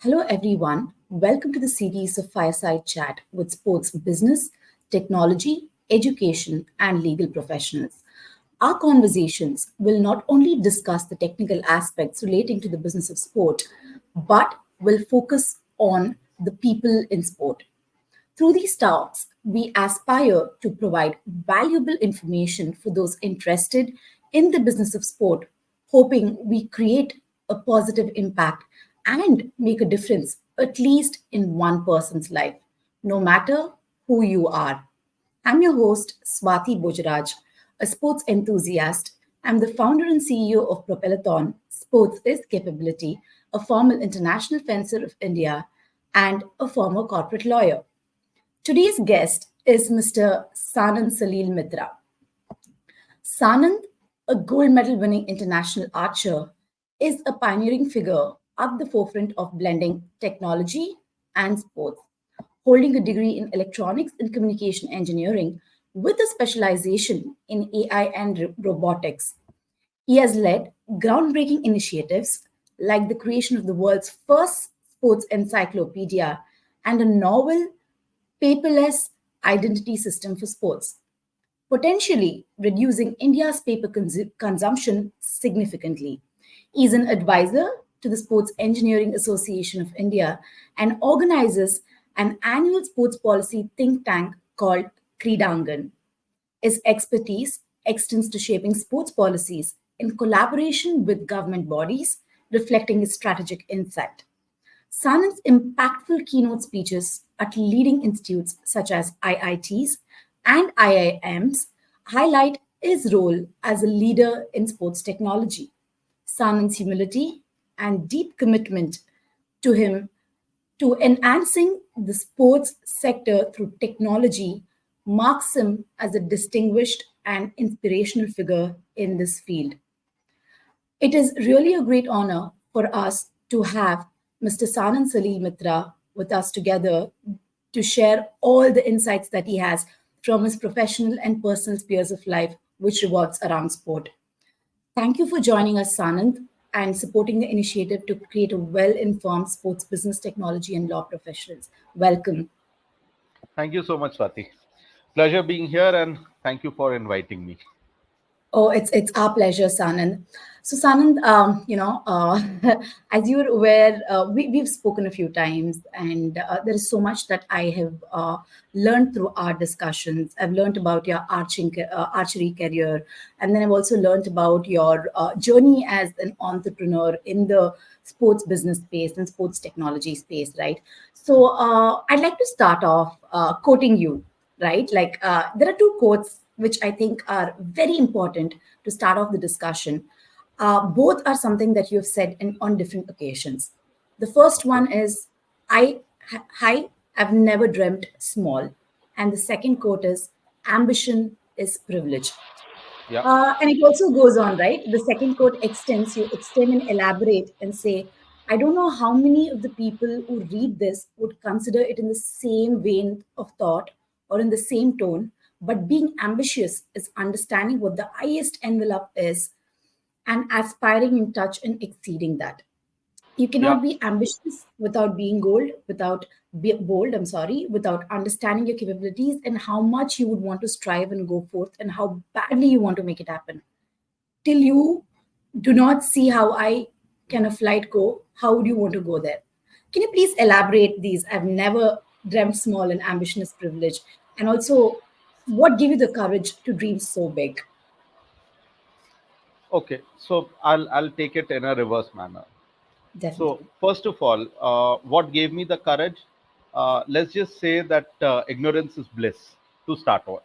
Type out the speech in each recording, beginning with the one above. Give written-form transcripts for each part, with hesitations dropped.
Hello, everyone. Welcome to the series of Fireside Chat with sports business, technology, education, and legal professionals. Our conversations will not only discuss the technical aspects relating to the business of sport, but will focus on the people in sport. Through these talks, we aspire to provide valuable information for those interested in the business of sport, hoping we create a positive impact and make a difference, at least in one person's life, no matter who you are. I'm your host, Swati Bojraj, a sports enthusiast. I'm the founder and CEO of Propelathon Sports is Capability, a former international fencer of India, and a former corporate lawyer. Today's guest is Mr. Sanand Salil Mitra. Sanand, a gold medal winning international archer, is a pioneering figure at the forefront of blending technology and sports, holding a degree in electronics and communication engineering with a specialization in AI and robotics. He has led groundbreaking initiatives like the creation of the world's first sports encyclopedia and a novel paperless identity system for sports, potentially reducing India's paper consumption significantly. He is an advisor to the Sports Engineering Association of India and organizes an annual sports policy think tank called Kreedangan. His expertise extends to shaping sports policies in collaboration with government bodies, reflecting his strategic insight. Sanand's impactful keynote speeches at leading institutes such as IITs and IIMs highlight his role as a leader in sports technology. Sanand's humility and deep commitment to him to enhancing the sports sector through technology marks him as a distinguished and inspirational figure in this field. It is really a great honor for us to have Mr. Sanand Salil Mitra with us together to share all the insights that he has from his professional and personal spheres of life, which revolves around sport. Thank you for joining us, Sanand, and supporting the initiative to create a well informed sports business, technology, and law professionals. Welcome. Thank you so much, Swati. Pleasure being here and thank you for inviting me. Oh, it's our pleasure, Sanand. So, Sanand, as you're aware, we've spoken a few times, and there is so much that I have learned through our discussions. I've learned about your archery career, and then I've also learned about your journey as an entrepreneur in the sports business space and sports technology space, right? So, I'd like to start off quoting you, right? Like there are two quotes which I think are very important to start off the discussion. Both are something that you've said on different occasions. The first Okay. one is, I have never dreamt small. And the second quote is, ambition is privilege. Yeah. And it also goes on, right? The second quote extends, you extend and elaborate and say, I don't know how many of the people who read this would consider it in the same vein of thought or in the same tone, but being ambitious is understanding what the highest envelope is and aspiring in touch and exceeding that. You Yeah. cannot be ambitious without being bold, I'm sorry, without understanding your capabilities and how much you would want to strive and go forth and how badly you want to make it happen. Till you do not see how I can a flight go, how would you want to go there? Can you please elaborate these? I've never dreamt small and ambition is privilege. And also, what gave you the courage to dream so big? Okay. So I'll take it in a reverse manner. So Definitely. first of all, what gave me the courage? Let's just say that ignorance is bliss to start with.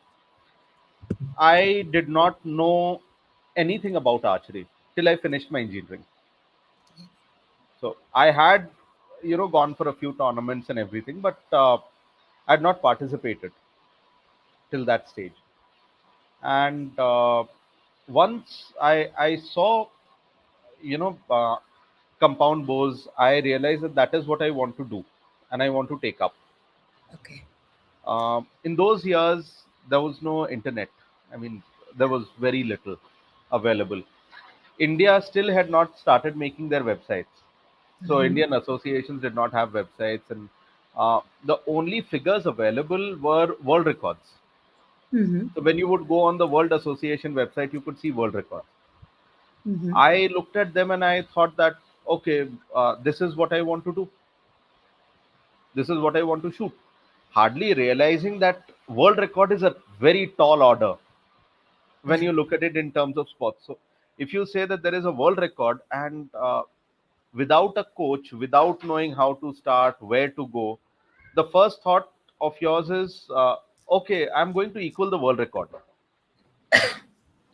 I did not know anything about archery till I finished my engineering. So I had, gone for a few tournaments and everything, but I had not participated till that stage. And once I saw, you know uh, compound bows, I realized that that is what I want to do and I want to take up. Okay. In those years there was no internet. I mean, there was very little available. India still had not started making their websites. So Indian associations did not have websites, and the only figures available were world records. Mm-hmm. So when you would go on the World Association website, you could see world records. Mm-hmm. I looked at them and I thought that, okay, this is what I want to do. This is what I want to shoot. Hardly realizing that world record is a very tall order when Yeah. you look at it in terms of sports. So if you say that there is a world record and without a coach, without knowing how to start, where to go, the first thought of yours is, okay, I'm going to equal the world record.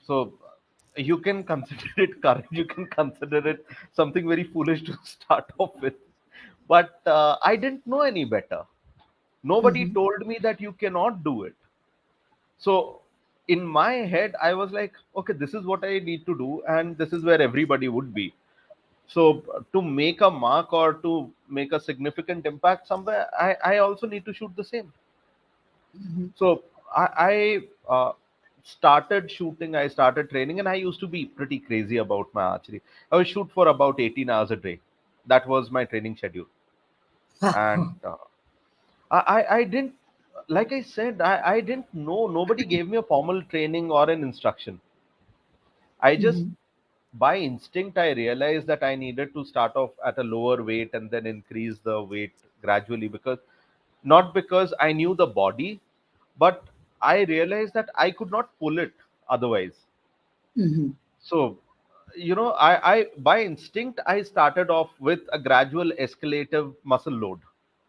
So you can consider it courage, you can consider it something very foolish to start off with. But I didn't know any better. Nobody Mm-hmm. told me that you cannot do it. So in my head, I was like, okay, this is what I need to do, and this is where everybody would be. So to make a mark or to make a significant impact somewhere, I also need to shoot the same. Mm-hmm. So I started shooting, I started training, and I used to be pretty crazy about my archery. I would shoot for about 18 hours a day. That was my training schedule. And Wow. I didn't, like I said, I didn't know, nobody gave me a formal training or an instruction. I just, Mm-hmm. by instinct, I realized that I needed to start off at a lower weight and then increase the weight gradually, because not because I knew the body, but I realized that I could not pull it otherwise. Mm-hmm. So, I by instinct I started off with a gradual escalative muscle load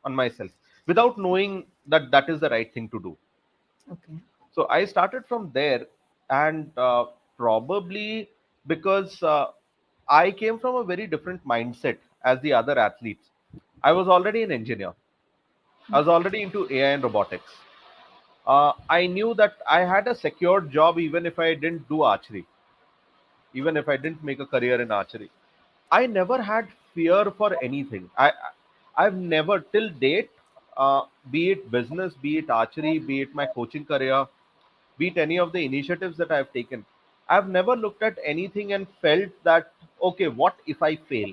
on myself without knowing that that is the right thing to do. Okay. So I started from there, and probably because I came from a very different mindset as the other athletes. I was already an engineer. I was already into AI and robotics. I knew that I had a secured job even if I didn't do archery, even if I didn't make a career in archery. I never had fear for anything. I've never till date, be it business, be it archery, be it my coaching career, be it any of the initiatives that I've taken, I've never looked at anything and felt that, okay, what if I fail?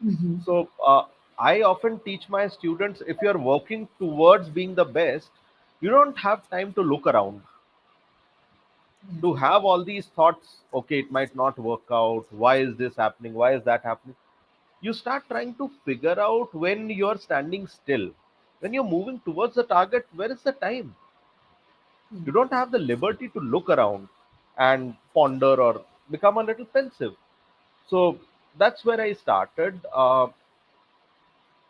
Mm-hmm. So I often teach my students, if you're working towards being the best, you don't have time to look around, Yeah. to have all these thoughts. Okay, it might not work out. Why is this happening? Why is that happening? You start trying to figure out when you're standing still. When you're moving towards the target, where is the time? Yeah. You don't have the liberty to look around and ponder or become a little pensive. So that's where I started.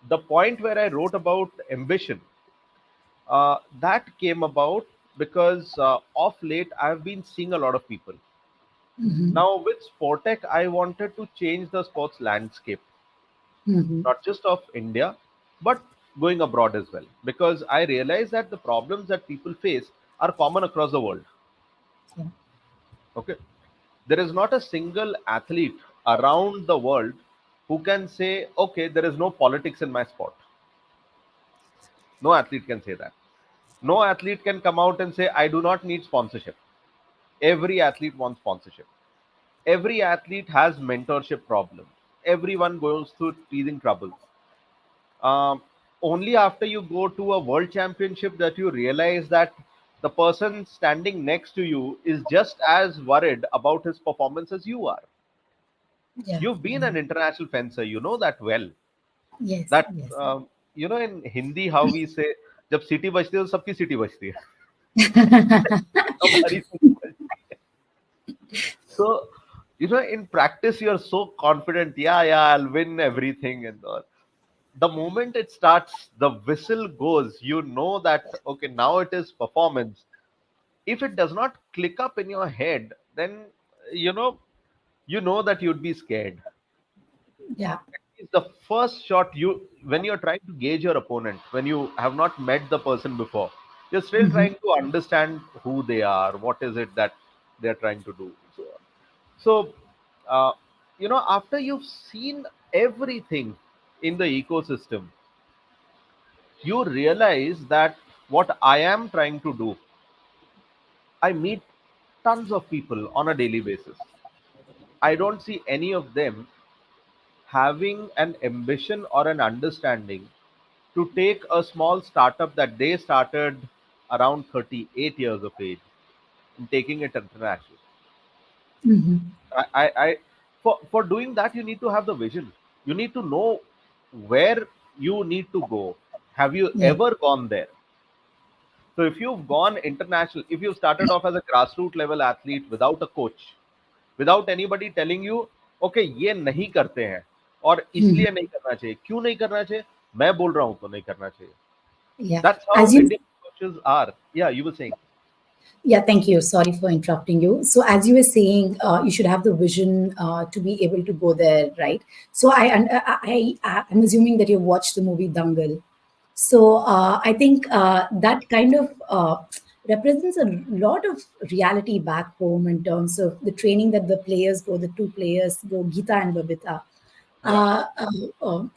The point where I wrote about ambition, that came about because of late I've been seeing a lot of people. Mm-hmm. Now with Sportech, I wanted to change the sports landscape, Mm-hmm. not just of India, but going abroad as well. Because I realize that the problems that people face are common across the world. Yeah. Okay. There is not a single athlete around the world who can say, okay, there is no politics in my sport. No athlete can say that. No athlete can come out and say, I do not need sponsorship. Every athlete wants sponsorship. Every athlete has mentorship problems. Everyone goes through teething troubles. Um, Only after you go to a world championship that you realize that the person standing next to you is just as worried about his performance as you are. Yeah. You've been Yeah. an international fencer, you know that well. Yes. That Yes. in Hindi how we say, जब सीटी बजती है तो सबकी सीटी बजती है, हमारी सीटी बजती है. So in practice you're so confident, yeah, I'll win everything and all. The moment it starts, the whistle goes, you know that okay, now it is performance. If it does not click up in your head, then you know that you'd be scared. Yeah. It's the first shot, you when you're trying to gauge your opponent, when you have not met the person before, you're still Mm-hmm. trying to understand who they are, what is it that they're trying to do. So uh, after you've seen everything in the ecosystem, you realize that what I am trying to do, I meet tons of people on a daily basis. I don't see any of them having an ambition or an understanding to take a small startup that they started around 38 years of age and taking it international. Mhm. I for doing that, you need to have the vision. You need to know where you need to go. Have you Yeah. ever gone there? So if you've gone international, if you started off as a grassroots level athlete without a coach, without anybody telling you, okay, ये नहीं करते हैं और Mhm. इसलिए नहीं करना चाहिए, क्यों नहीं करना चाहिए, मैं बोल रहा हूँ तो नहीं करना चाहिए. Yeah. That's how As you Indian coaches are. Yeah, you were saying. Yeah, thank you. Sorry for interrupting you. So, as you were saying, you should have the vision to be able to go there, right? So, I'm assuming that you watched the movie Dangal. So, I think that kind of represents a lot of reality back home in terms of the training that the players go, the two players go, Geeta and Babita. Yeah, Uh, uh, um,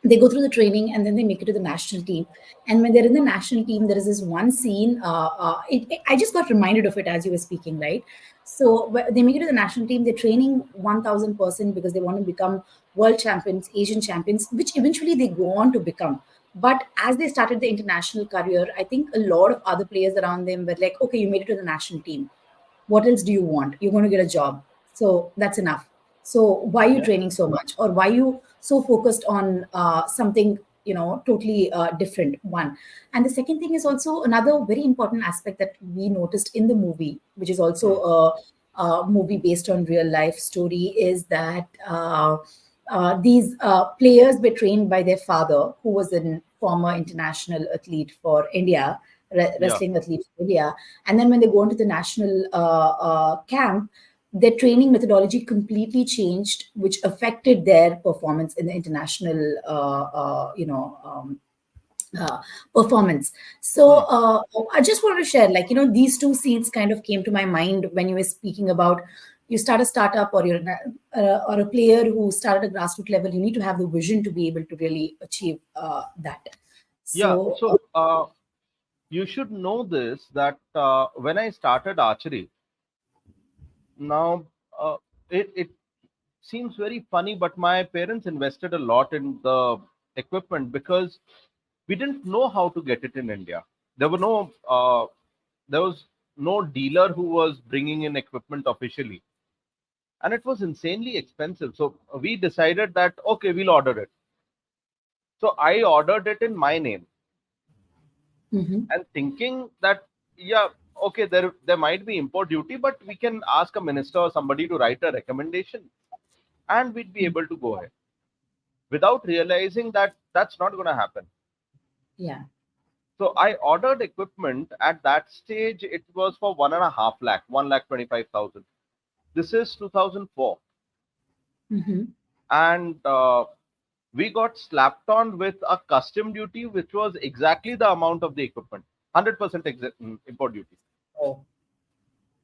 they go through the training and then they make it to the national team. And when they're in the national team, there is this one scene. I just got reminded of it as you were speaking, right? So they make it to the national team. They're training 1000% because they want to become world champions, Asian champions, which eventually they go on to become. But as they started the international career, I think a lot of other players around them were like, okay, you made it to the national team. What else do you want? You're going to get a job. So that's enough. So why are you yeah, training so much? Or why are you so focused on something, totally different? One. And the second thing is also another very important aspect that we noticed in the movie, which is also hmm, a movie based on real life story, is that these players were trained by their father, who was a former international athlete for India, yeah. wrestling athlete for India. And then when they go into the national camp, their training methodology completely changed, which affected their performance in the international, performance. So Hmm. I just want to share, like, these two scenes kind of came to my mind when you were speaking about you start a startup or or a player who started at grassroots level. You need to have the vision to be able to really achieve that. Yeah. So So you should know this that when I started archery, now it seems very funny, but my parents invested a lot in the equipment because we didn't know how to get it in India. There were no there was no dealer who was bringing in equipment officially, and it was insanely expensive. So we decided that okay, we'll order it. So I ordered it in my name mhm, and thinking that yeah, okay, there might be import duty, but we can ask a minister or somebody to write a recommendation, and we'd be able to go ahead without realizing that that's not going to happen. yeah. So I ordered equipment at that stage. It was for 1.5 lakh, 1,25,000. This is 2004, Mhm. and we got slapped on with a custom duty, which was exactly the amount of the equipment, 100% import duty. Oh,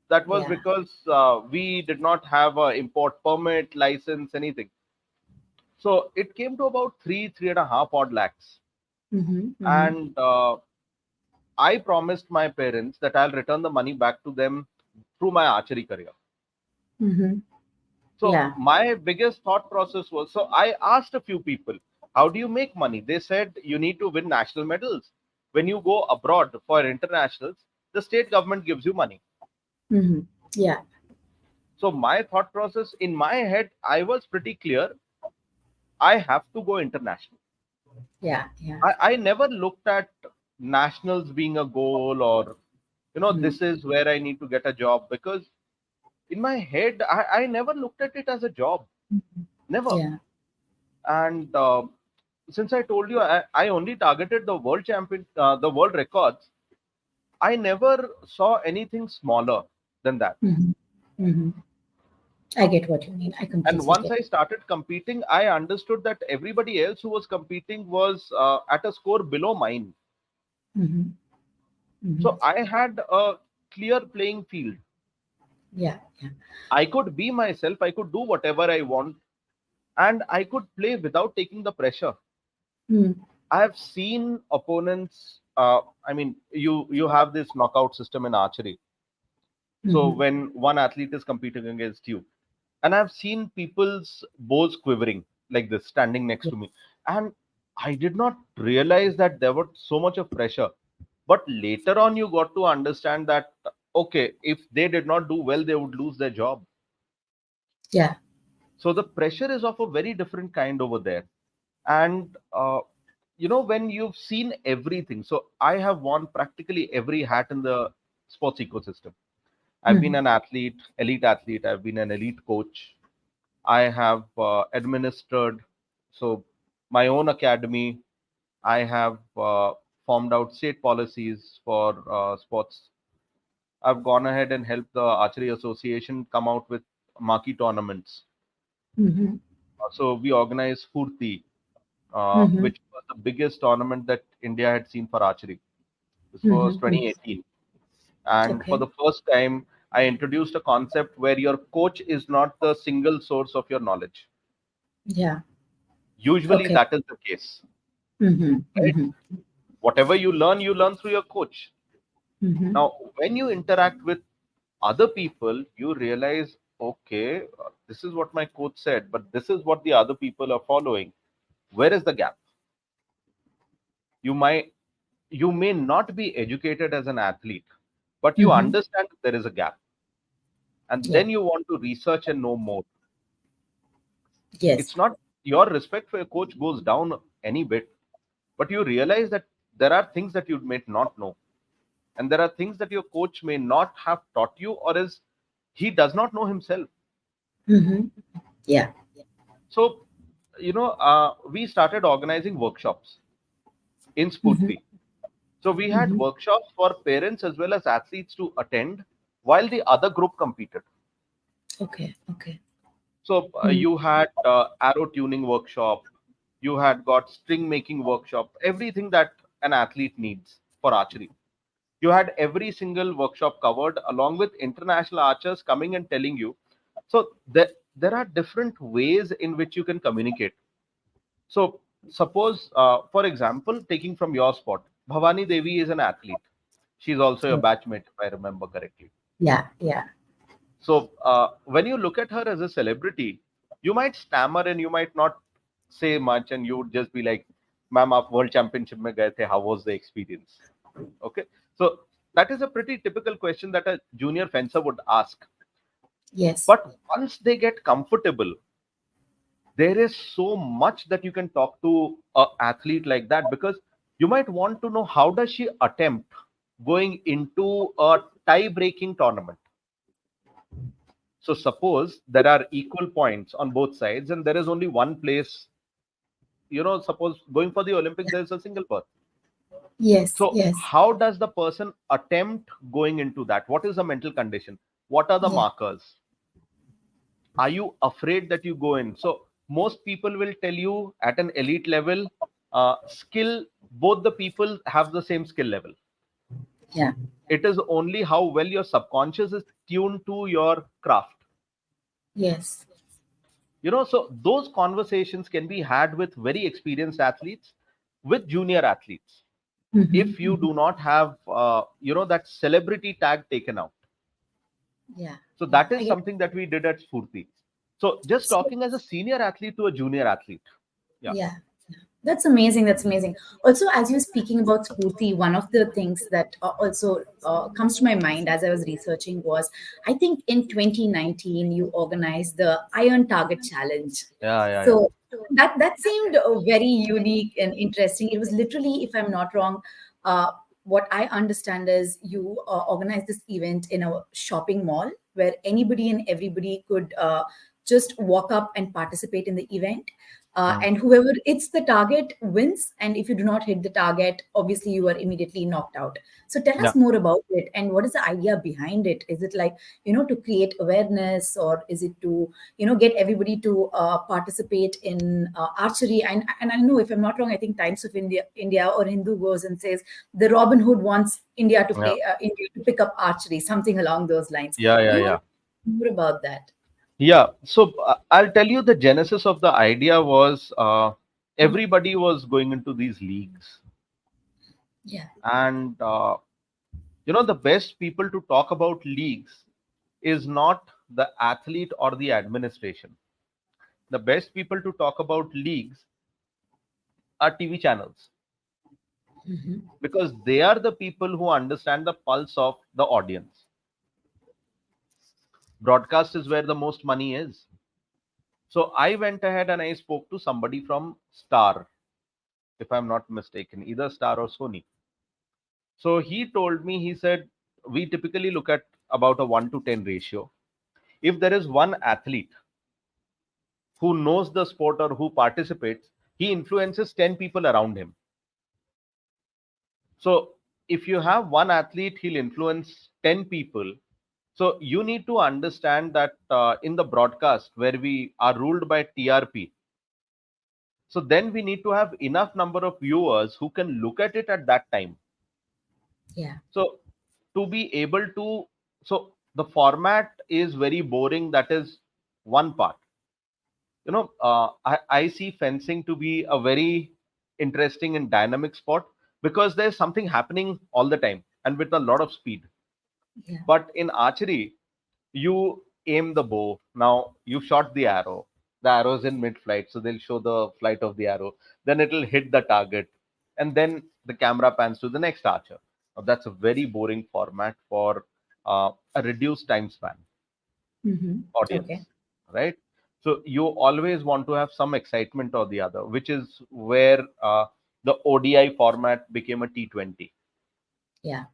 That was yeah. because we did not have a import permit, license, anything. So it came to about 3.5 odd lakhs, Mhm, mhm, and I promised my parents that I'll return the money back to them through my archery career. mhm. So Yeah. my biggest thought process was, so I asked a few people, how do you make money? They said you need to win national medals. When you go abroad for internationals, the state government gives you money. Mhm. Yeah. So my thought process in my head, I was pretty clear. I have to go international. Yeah. Yeah. I never looked at nationals being a goal or, Mm. this is where I need to get a job because in my head, I never looked at it as a job. Never. Yeah. And since I told you, I only targeted the world champion, the world records. I never saw anything smaller than that. Mhm. Mhm. I get what you mean. I And completely once get. I started competing, I understood that everybody else who was competing was at a score below mine. Mhm. So Mhm. I had a clear playing field. Yeah. Yeah. I could be myself, I could do whatever I want, and I could play without taking the pressure. Mm. I have seen opponents. I mean, you have this knockout system in archery. So Mhm. when one athlete is competing against you, and I've seen people's bows quivering like this standing next Yeah. to me, and I did not realize that there was so much of pressure. But later on you got to understand that, okay, if they did not do well, they would lose their job. Yeah. So the pressure is of a very different kind over there. And when you've seen everything, so I have worn practically every hat in the sports ecosystem. I've been Mhm. an athlete, elite athlete. I've been an elite coach. I have administered so my own academy. I have formed out state policies for sports. I've gone ahead and helped the Archery Association come out with marquee tournaments. Mhm. So we organized Furti, Mhm. which was the biggest tournament that India had seen for archery. This was Mhm. Mhm. 2018. And for Okay. the first time, I introduced a concept where your coach is not the single source of your knowledge. Yeah. Usually, Okay. that is the case, Mhm. right? Mhm. Whatever you learn through your coach. Mhm. Now, when you interact with other people, you realize, okay, this is what my coach said, but this is what the other people are following. Where is the gap? You might you may not be educated as an athlete, but you Mhm. understand that there is a gap, and Yeah. then you want to research and know more. Yes. It's not your respect for your coach goes down any bit, but you realize that there are things that you may not know, and there are things that your coach may not have taught you, or is he does not know himself. Mhm. Yeah. So, we started organizing workshops in Mhm. Spurti. So we had Mhm. workshops for parents as well as athletes to attend while the other group competed. Okay. Okay. So Mhm. you had arrow tuning workshop, you had got string making workshop, everything that an athlete needs for archery. You had every single workshop covered, along with international archers coming and telling you. So there are different ways in which you can communicate. So suppose, for example, taking from your spot, Bhavani Devi is an athlete. She's also your Oh, batchmate, if I remember correctly. yeah. Yeah. So when you look at her as a celebrity, you might stammer and you might not say much, and you would just be like, "Ma'am, आप world championship में गए थे. How was the experience?" Okay, so that is a pretty typical question that a junior fencer would ask. Yes. But once they get comfortable, there is so much that you can talk to a athlete like that, because you might want to know how does she attempt going into a tie breaking tournament. So suppose there are equal points on both sides and there is only one place, suppose going for the Olympics, there is a single berth. Yes. So Yes. how does the person attempt going into that? What is the mental condition? What are the Yeah. markers? Are you afraid that you go in? So most people will tell you at an elite level, skill, both the people have the same skill level. Yeah. It is only how well your subconscious is tuned to your craft. Yes. So those conversations can be had with very experienced athletes, with junior athletes, Mhm. if you Mhm. do not have that celebrity tag taken out. Yeah. So Yeah. that is I get. something that we did at Spurti. So just So, talking as a senior athlete to a junior athlete. Yeah. yeah. That's amazing. That's amazing. Also, as you're speaking about Spurti, one of the things that also comes to my mind as I was researching was I think in 2019 you organized the Iron Target Challenge. Yeah, yeah, yeah. So that seemed very unique and interesting. It was literally, if I'm not wrong, uh, what I understand is you organized this event in a shopping mall where anybody and everybody could just walk up and participate in the event, Hmm. and whoever hits the target wins, and if you do not hit the target, obviously you are immediately knocked out. So tell Yeah. us more about it, and what is the idea behind it? Is it like, to create awareness, or is it to, get everybody to participate in archery? And I know, if I'm not wrong, I think Times of India or Hindu goes and says the Robin Hood wants India to Yeah. play, India to pick up archery, something along those lines. Yeah, Do yeah, you want yeah. to know more about that? Yeah. So I'll tell you the genesis of the idea was everybody was going into these leagues, Yeah. and the best people to talk about leagues is not the athlete or the administration. The best people to talk about leagues are TV channels, Mm-hmm. because they are the people who understand the pulse of the audience. Broadcast is where the most money is. So I went ahead and I spoke to somebody from Star, if I'm not mistaken, either Star or Sony. So he told me, he said, we typically look at about a 1 to 10 ratio. If there is one athlete who knows the sport or who participates, he influences 10 people around him. So if you have one athlete, he'll influence 10 people. So you need to understand that in the broadcast where we are ruled by TRP, so then we need to have enough number of viewers who can look at it at that time. Yeah. So to be able to, so the format is very boring. That is one part. I see fencing to be a very interesting and dynamic sport, because there's something happening all the time and with a lot of speed. Yeah. But in archery, you aim the bow. Now you shot the arrow. The arrow is in mid-flight, so they'll show the flight of the arrow. Then it'll hit the target, and then the camera pans to the next archer. Now, that's a very boring format for a reduced time span Mm-hmm. Okay. audience, right? So you always want to have some excitement or the other, which is where the ODI format became a T20. Yeah.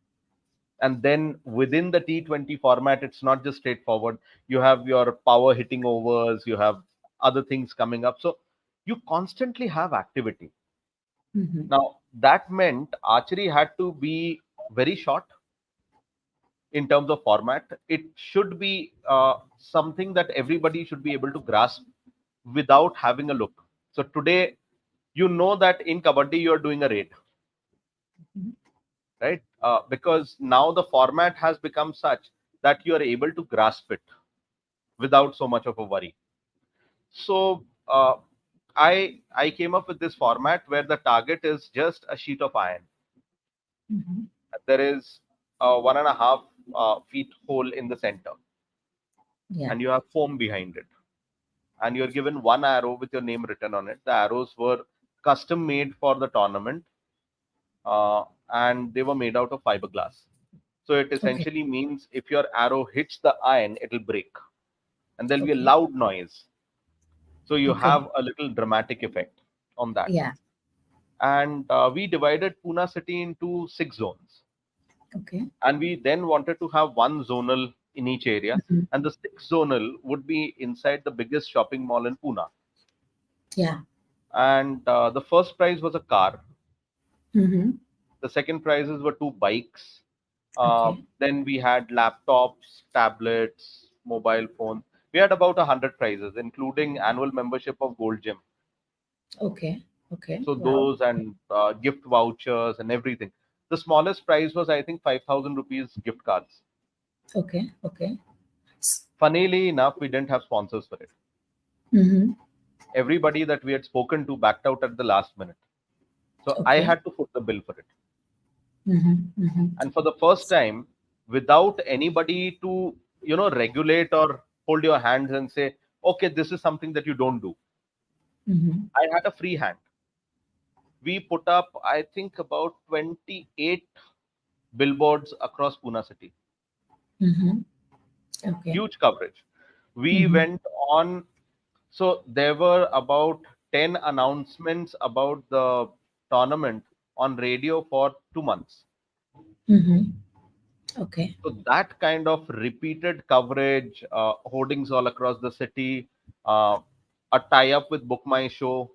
And then within the T20 format, it's not just straightforward. You have your power hitting overs, you have other things coming up. So you constantly have activity. Mm-hmm. Now, that meant archery had to be very short in terms of format. It should be something that everybody should be able to grasp without having a look. So today, you know that in Kabaddi, you're doing a raid, Mm-hmm. right? Because now the format has become such that you are able to grasp it without so much of a worry. So I came up with this format where the target is just a sheet of iron. Mm-hmm. There is a 1.5 feet hole in the center, Yeah. and you have foam behind it. And you're given one arrow with your name written on it. The arrows were custom made for the tournament, and they were made out of fiberglass. So it Okay. essentially means if your arrow hits the iron, it'll break, and there'll be a Okay. loud noise. So you Okay. have a little dramatic effect on that. Yeah. And we divided Pune city into 6 zones, Okay. and we then wanted to have one zonal in each area, Mhm. and the sixth zonal would be inside the biggest shopping mall in Pune. Yeah. And the first prize was a car. Mm-hmm. The second prizes were 2 bikes. Okay. Then we had laptops, tablets, mobile phones. We had about 100 prizes, including annual membership of Gold Gym. Okay. Okay. So Wow. those and gift vouchers and everything. The smallest prize was, I think, 5,000 rupees gift cards. Okay. Okay. Funnily enough, we didn't have sponsors for it. Mm-hmm. Everybody that we had spoken to backed out at the last minute. So I Okay. had to foot the bill for it. Mm-hmm. Mm-hmm. And for the first time, without anybody to, regulate or hold your hands and say, okay, this is something that you don't do. Mm-hmm. I had a free hand. We put up, I think, about 28 billboards across Pune city. Mm-hmm. Okay. Huge coverage. We Mm-hmm. went on, so there were about 10 announcements about the tournament on radio for 2 months. Mm-hmm. Okay. So that kind of repeated coverage, hoardings all across the city, uh, a tie-up with Book My Show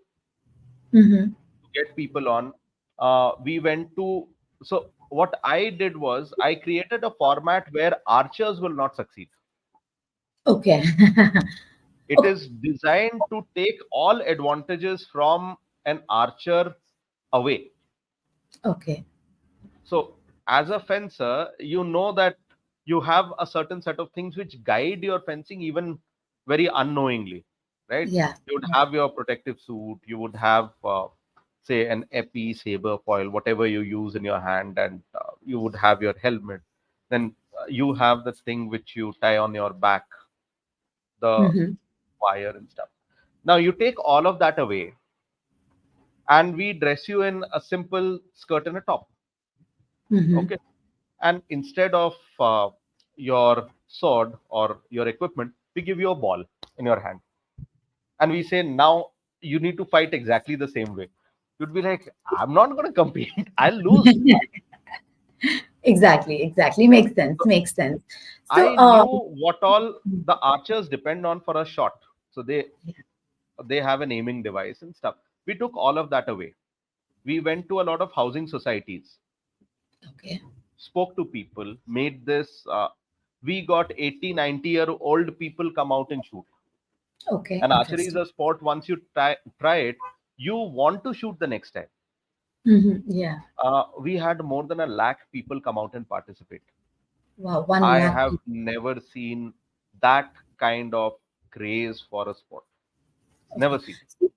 Mm-hmm. to get people on. We went to, so what I did was I created a format where archers will not succeed. Okay. It Okay. is designed to take all advantages from an archer away. Okay. So, as a fencer, you know that you have a certain set of things which guide your fencing even very unknowingly, right? Yeah. You would Yeah. have your protective suit, you would have, say, an epi, saber, foil, whatever you use in your hand, and you would have your helmet. Then you have the thing which you tie on your back. the Mm-hmm. wire and stuff. Now you take all of that away, and we dress you in a simple skirt and a top. Mm-hmm. Okay, and instead of your sword or your equipment, we give you a ball in your hand, and we say now you need to fight exactly the same way. You'd be like, I'm not going to compete. I'll lose. Exactly, exactly. Makes sense. Makes sense. So, I knew what all the archers depend on for a shot. So they have an aiming device and stuff. We took all of that away. We went to a lot of housing societies, okay, spoke to people, made this. We got 80, 90-year-old people come out and shoot. okay, And archery is interesting. a sport. Once you try it, you want to shoot the next time. Mm-hmm. Yeah. We had more than a lakh people come out and participate. Wow, one I lakh have people. never seen that kind of craze for a sport. Never Okay. seen.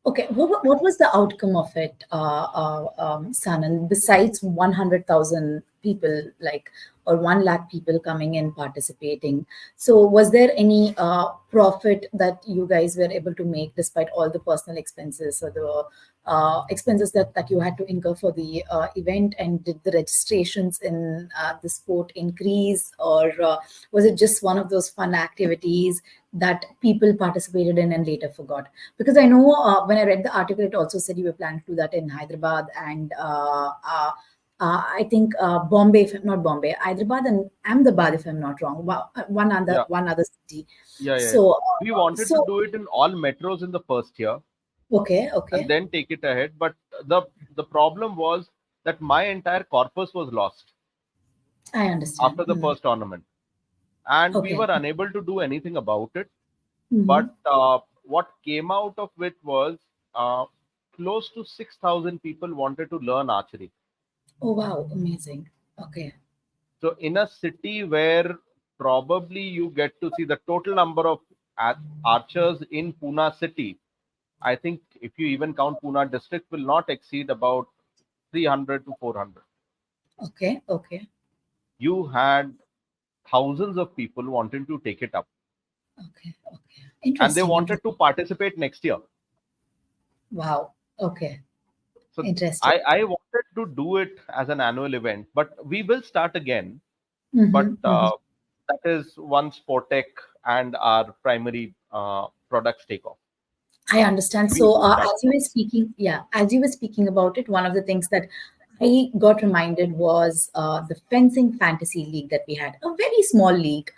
Okay, what was the outcome of it, Sanand, besides 100,000 people, like, or 1 lakh people coming in participating? So, was there any profit that you guys were able to make despite all the personal expenses or the expenses that you had to incur for the event? And did the registrations in the sport increase, or was it just one of those fun activities that people participated in and later forgot? Because I know when I read the article, it also said you were planning to do that in Hyderabad and I think Bombay, if not Bombay, Hyderabad and Ahmedabad, if I'm not wrong. Yeah, One other city. yeah. So, We wanted to so do it in all metros in the first year okay, and okay, then take it ahead. But the problem was that my entire corpus was lost I understand. after the first tournament, and we Okay. were unable to do anything about it. Hmm. But what came out of it was uh, close to 6,000 people wanted to learn archery. Oh wow, amazing. Okay. So in a city where probably you get to see the total number of archers in Pune city, I think if you even count Pune district, will not exceed about 300 to 400. Okay. Okay. You had thousands of people wanting to take it up, Okay. Okay. and they Interesting. wanted to Interesting. participate next year. Wow. Okay. So Interesting. I wanted to do it as an annual event, but we will start again. But Mm-hmm. Mm-hmm. that is once Sportec and our primary products take off. I understand. We So, will start as you again. were speaking, yeah, as you were speaking about it, one of the things that I got reminded was the fencing fantasy league that we had, a very small league.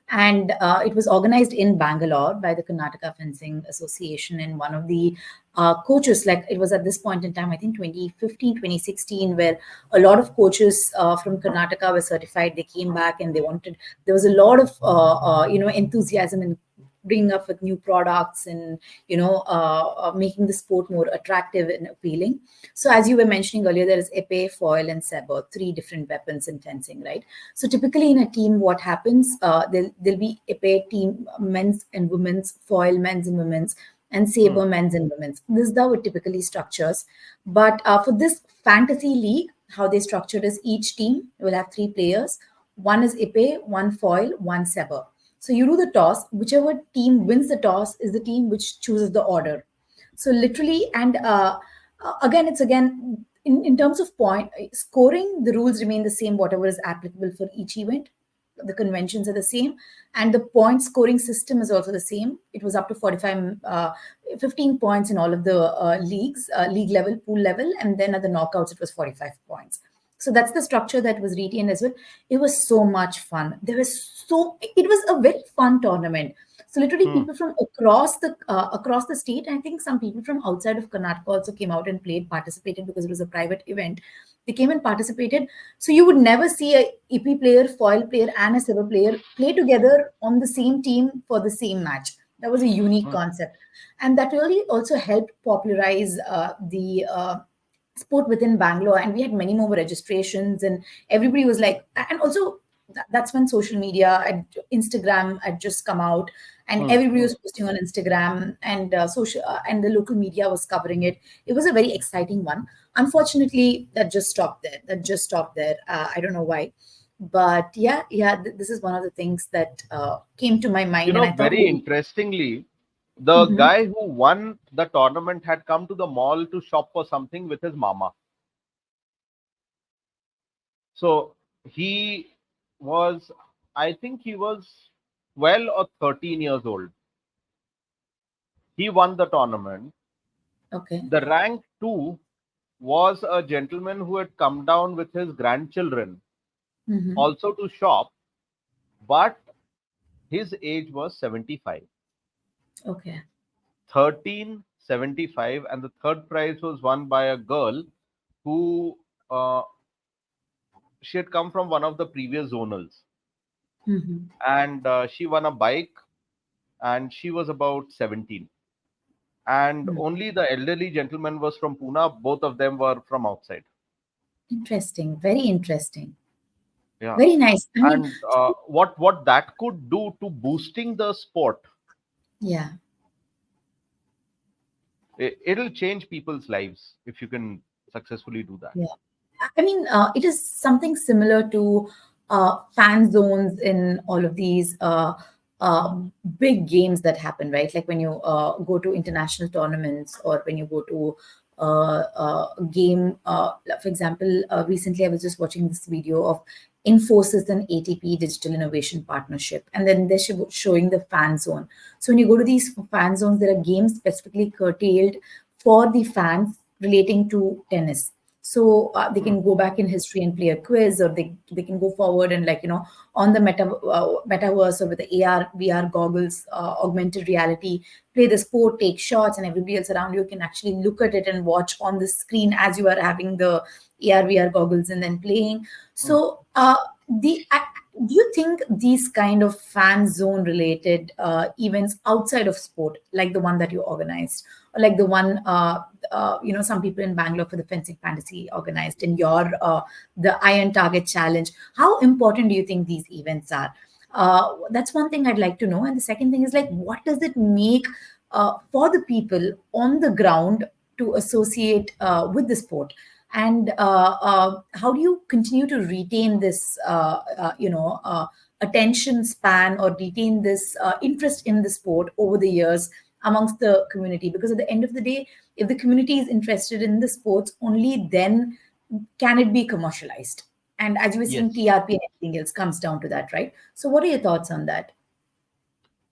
And it was organized in Bangalore by the Karnataka Fencing Association. And one of the coaches, like it was at this point in time, I think 2015, 2016, where a lot of coaches from Karnataka were certified. They came back and they wanted, there was a lot of, enthusiasm and bringing up with new products and making the sport more attractive and appealing. So as you were mentioning earlier, there is epee, foil and saber, three different weapons in fencing, right? So typically in a team, what happens, there'll be epee team, men's and women's, foil men's and women's, and Hmm. saber men's and women's. This is how it typically structures. But for this fantasy league, how they structured is each team will have three players. One is epee, one foil, one saber. So you do the toss. Whichever team wins the toss is the team which chooses the order. So literally, and again, it's again in terms of point scoring, the rules remain the same. Whatever is applicable for each event, the conventions are the same, and the point scoring system is also the same. It was up to 45, 15 points in all of the leagues, league level, pool level, and then at the knockouts it was 45 points. So that's the structure that was retained as well. It was so much fun. It was a very fun tournament. So literally Hmm. people from across the state, I think some people from outside of Karnataka also came out and played, participated because it was a private event. They came and participated. So you would never see a EP player, foil player, and a silver player play together on the same team for the same match. That was a unique Hmm. concept, and that really also helped popularize the sport within Bangalore. And we had many more registrations, and everybody was like, and also that's when social media and Instagram had just come out, and Hmm. everybody was posting on Instagram, and social and the local media was covering it. It was a very exciting one. Unfortunately, that just stopped there. I don't know why. But yeah, this is one of the things that came to my You mind, and know, I thought, very oh, interestingly, the mhm, guy who won the tournament had come to the mall to shop for something with his mama. So he was, I think he was 12 or 13 years old. He won the tournament. okay, The rank two was a gentleman who had come down with his grandchildren hmm, also to shop, but his age was 75. okay, 1375, and the third prize was won by a girl who she had come from one of the previous zonals, hmm, and she won a bike, and she was about 17, and only the elderly gentleman was from Pune. Both of them were from outside. interesting, very interesting, Yeah. very nice. I mean, And what that could do to boosting the sport, yeah. it'll change people's lives if you can successfully do that. Yeah. I mean, it is something similar to fan zones in all of these uh, big games that happen, right? Like when you go to international tournaments, or when you go to a game. For example, recently I was just watching this video of Infosys and ATP Digital Innovation Partnership, and then they're showing the fan zone. So when you go to these fan zones, there are games specifically curtailed for the fans relating to tennis. So they Hmm. can go back in history and play a quiz, or they can go forward and, like, on the metaverse, or with the AR VR goggles, augmented reality, play the sport, take shots, and everybody else around you can actually look at it and watch on the screen as you are having the AR VR goggles and then playing. Hmm. So do you think these kind of fan zone related events outside of sport, like the one that you organized, or like the one some people in Bangalore for the fencing fantasy organized, in your the Iron Target Challenge, how important do you think these events are? That's one thing I'd like to know. And the second thing is, like, what does it make for the people on the ground to associate with the sport? And how do you continue to retain this attention span, or retain this interest in the sport over the years amongst the community? Because at the end of the day, if the community is interested in the sports, only then can it be commercialized. And as you were saying, Yes. TRP and everything else comes down to that, right? So what are your thoughts on that?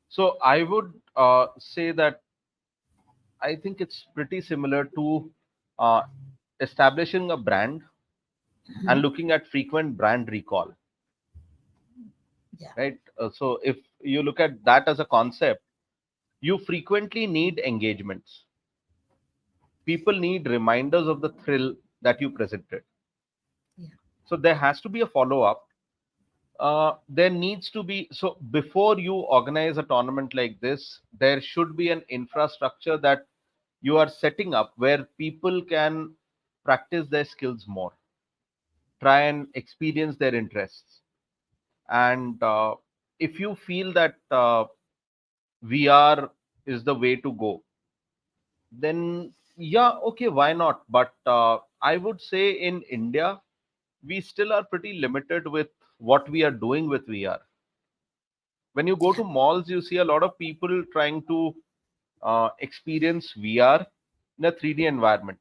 So I would say that I think it's pretty similar to uh, establishing a brand and Mhm. looking at frequent brand recall, Yeah. right? So if you look at that as a concept, you frequently need engagements. People need reminders of the thrill that you presented. Yeah. So there has to be a follow up. There needs to be, so before you organize a tournament like this, there should be an infrastructure that you are setting up where people can practice their skills more, try and experience their interests. And if you feel that VR is the way to go, then yeah, okay, why not? But I would say in India, we still are pretty limited with what we are doing with VR. When you go Yeah. to malls, you see a lot of people trying to experience VR in a 3D environment.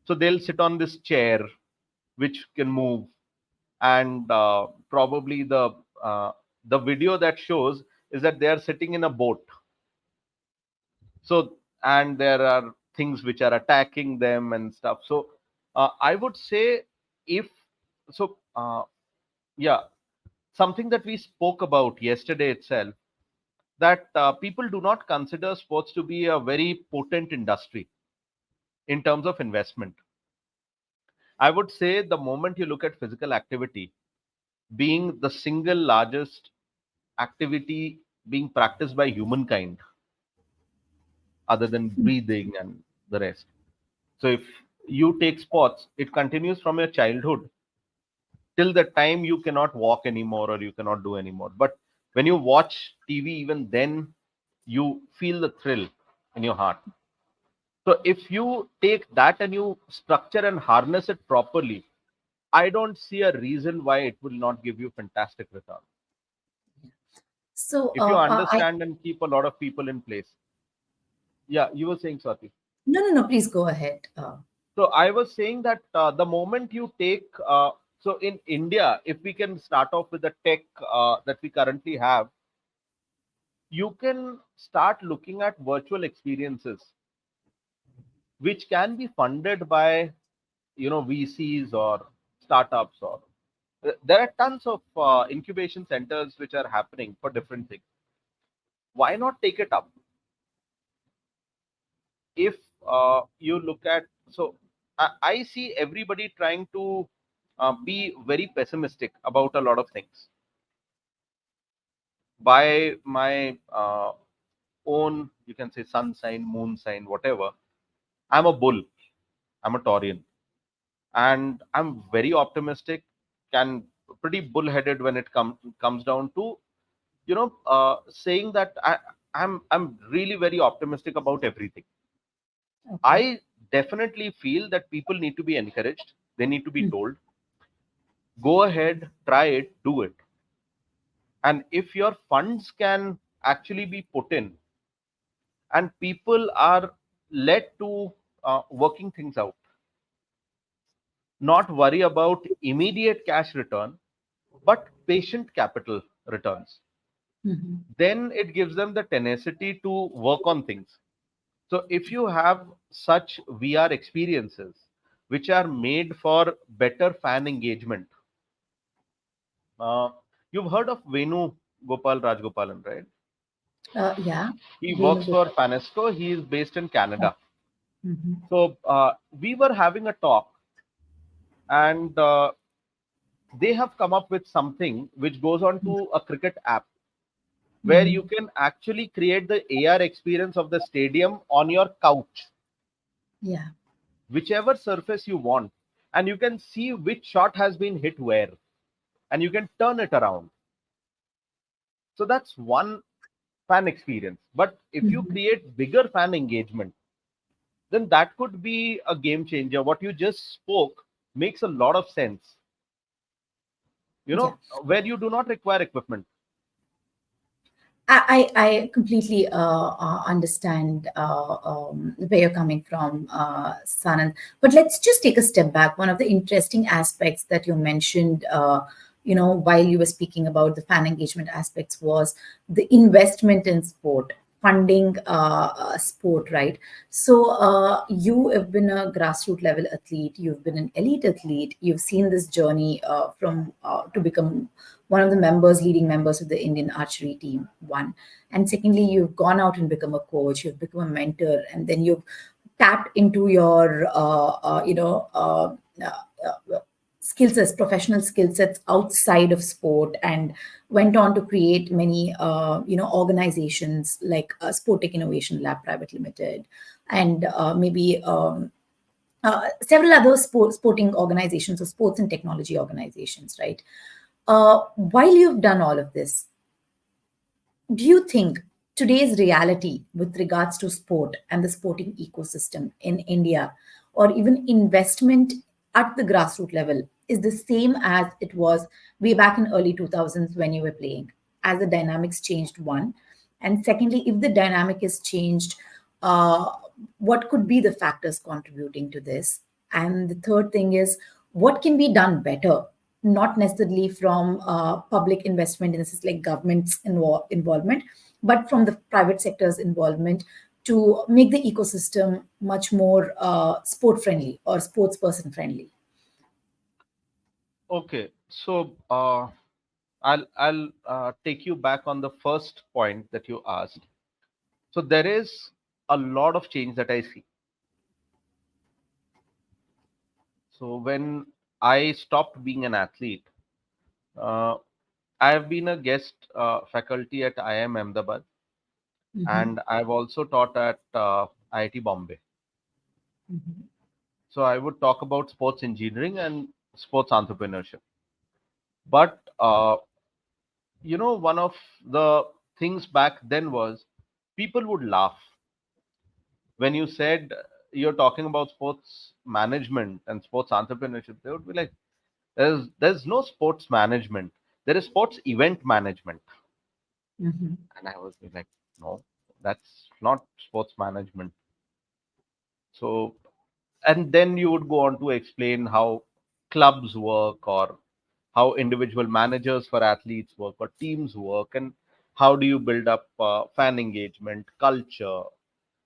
So they'll sit on this chair, which can move, and probably the video that shows is that they are sitting in a boat. So, and there are things which are attacking them and stuff. So I would say, if so, yeah, something that we spoke about yesterday itself, that people do not consider sports to be a very potent industry in terms of investment. I would say the moment you look at physical activity being the single largest activity being practiced by humankind, other than breathing and the rest. So if you take sports, it continues from your childhood till the time you cannot walk anymore or you cannot do anymore. But when you watch TV, even then you feel the thrill in your heart. So if you take that and you structure and harness it properly, I don't see a reason why it will not give you fantastic return So if you I understand and keep a lot of people in place. Yeah, you were saying, Swati. no, please go ahead. So I was saying that the moment you take, so in India, if we can start off with the tech that we currently have, you can start looking at virtual experiences, which can be funded by, VCs or startups, or there are tons of incubation centers which are happening for different things. Why not take it up? If you look at, so I see everybody trying to be very pessimistic about a lot of things. By my own, you can say, sun sign, moon sign, whatever, I'm a bull, I'm a Taurian, and I'm very optimistic, can pretty bullheaded when it comes down to, saying that I'm really very optimistic about everything. Okay. I definitely feel that people need to be encouraged. They need to be Mm, told, go ahead, try it, do it. And if your funds can actually be put in and people are led to working things out, not worry about immediate cash return, but patient capital returns, mhm. then it gives them the tenacity to work on things. So if you have such VR experiences which are made for better fan engagement, uh, you've heard of Venu Gopal Rajgopalan, right? Yeah, He works for Venugopal. Panesco. He is based in Canada. Mhm, So we were having a talk, and they have come up with something which goes on to a cricket app where you mhm. can actually create the AR experience of the stadium on your couch, Yeah. whichever surface you want, and you can see which shot has been hit where, and you can turn it around. So that's one fan experience. But if you Mhm. create bigger fan engagement, then that could be a game changer. What you just spoke makes a lot of sense. Yeah. Where you do not require equipment. I completely understand where you're coming from, Sanand. But let's just take a step back. One of the interesting aspects that you mentioned, while you were speaking about the fan engagement aspects, was the investment in sport, funding sport, right? So you have been a grassroots level athlete. You've been an elite athlete. You've seen this journey from to become one of the leading members of the Indian archery team, one. And secondly, you've gone out and become a coach, you've become a mentor, and then you've tapped into your, skill sets, professional skill sets outside of sport, and went on to create many, organizations like Sport Tech Innovation Lab Private Limited, and maybe several other sporting organizations or sports and technology organizations, right? While you've done all of this, do you think today's reality with regards to sport and the sporting ecosystem in India, or even investment at the grassroots level, is the same as it was way back in early 2000s when you were playing? As the dynamics changed, one, and secondly, if the dynamic is changed, uh, what could be the factors contributing to this? And the third thing is, what can be done better, not necessarily from public investment, in this is like government's involvement, but from the private sector's involvement, to make the ecosystem much more sport friendly or sports person friendly? Okay, so I'll take you back on the first point that you asked. So there is a lot of change that I see. So when I stopped being an athlete, uh, I have been a guest faculty at IIM Ahmedabad, Mhm, and I've also taught at IIT Bombay. mhm. So I would talk about sports engineering and sports entrepreneurship. But one of the things back then was people would laugh when you said you're talking about sports management and sports entrepreneurship. They would be like, There's no sports management. There is sports event management. Mm-hmm. And I was like, no, that's not sports management. So, and then you would go on to explain how clubs work, or how individual managers for athletes work, or teams work, and how do you build up fan engagement, culture,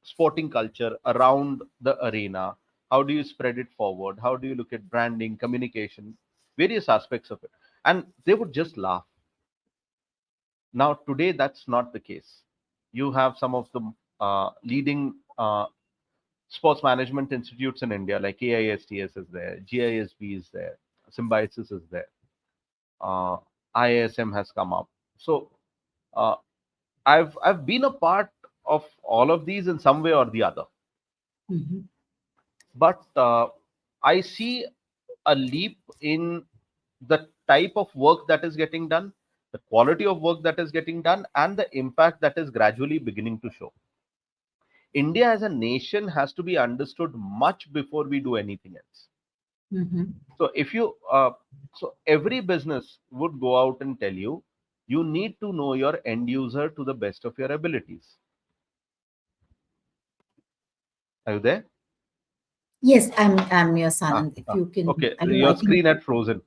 sporting culture around the arena. How do you spread it forward? How do you look at branding, communication, various aspects of it? And they would just laugh. Now today that's not the case. You have some of the leading sports management institutes in India, like AISTS is there, GISB is there, Symbiosis is there, uh, IASM has come up. So uh, I've been a part of all of these in some way or the other, Mm-hmm. but I see a leap in the type of work that is getting done, the quality of work that is getting done, and the impact that is gradually beginning to show. India as a nation has to be understood much before we do anything else. Mm-hmm. So if you, so every business would go out and tell you, you need to know your end user to the best of your abilities. Are you there? Yes, I'm your Ah, Sanand. If ah. you can, Okay, I don't know, I your think. screen had frozen.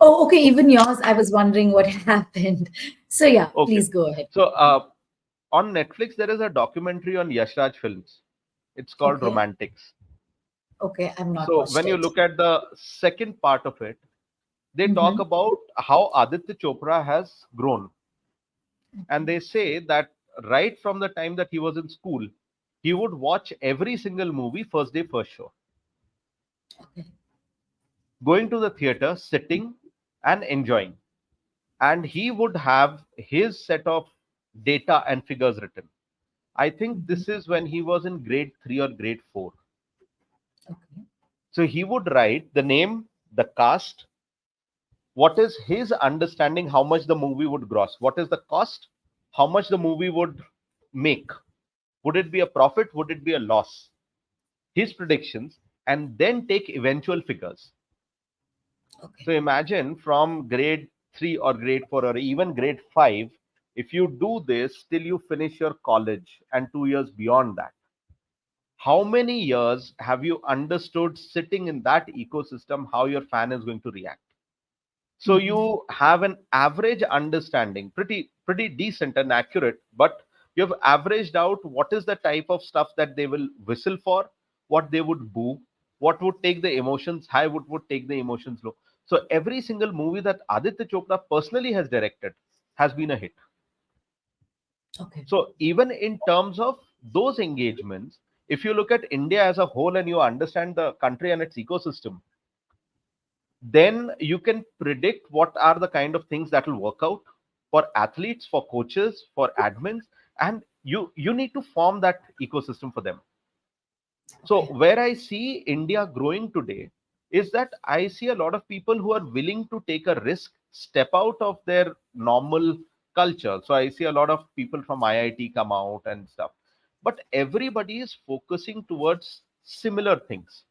Oh, okay, even yours. I was wondering what happened. So yeah, Okay. please go ahead. So on Netflix, there is a documentary on Yashraj Films. It's called Okay, Romantics. okay, I've not So watched when you it. look at the second part of it, they talk Mm-hmm. about how Aditya Chopra has grown. And they say that right from the time that he was in school, he would watch every single movie first day, first show, Okay. going to the theater, sitting and enjoying. And he would have his set of data and figures written. I think Mm-hmm. this is when he was in grade 3 or grade 4. Okay. So he would write the name, the cast, what is his understanding, how much the movie would gross, what is the cost, how much the movie would make, would it be a profit, would it be a loss, his predictions, and then take eventual figures. Okay. So imagine from grade 3 or grade 4 or even grade 5, if you do this till you finish your college and 2 years beyond that, how many years have you understood sitting in that ecosystem how your fan is going to react? So Mm-hmm. you have an average understanding, pretty decent and accurate, but you've averaged out what is the type of stuff that they will whistle for, what they would boo, what would take the emotions high, what would take the emotions low. So every single movie that Aditya Chopra personally has directed has been a hit. Okay. So even in terms of those engagements, if you look at India as a whole and you understand the country and its ecosystem, then you can predict what are the kind of things that will work out for athletes, for coaches, for admins, and you need to form that ecosystem for them. So Okay. where I see India growing today is that I see a lot of people who are willing to take a risk, step out of their normal culture. So I see a lot of people from IIT come out and stuff, but everybody is focusing towards similar things.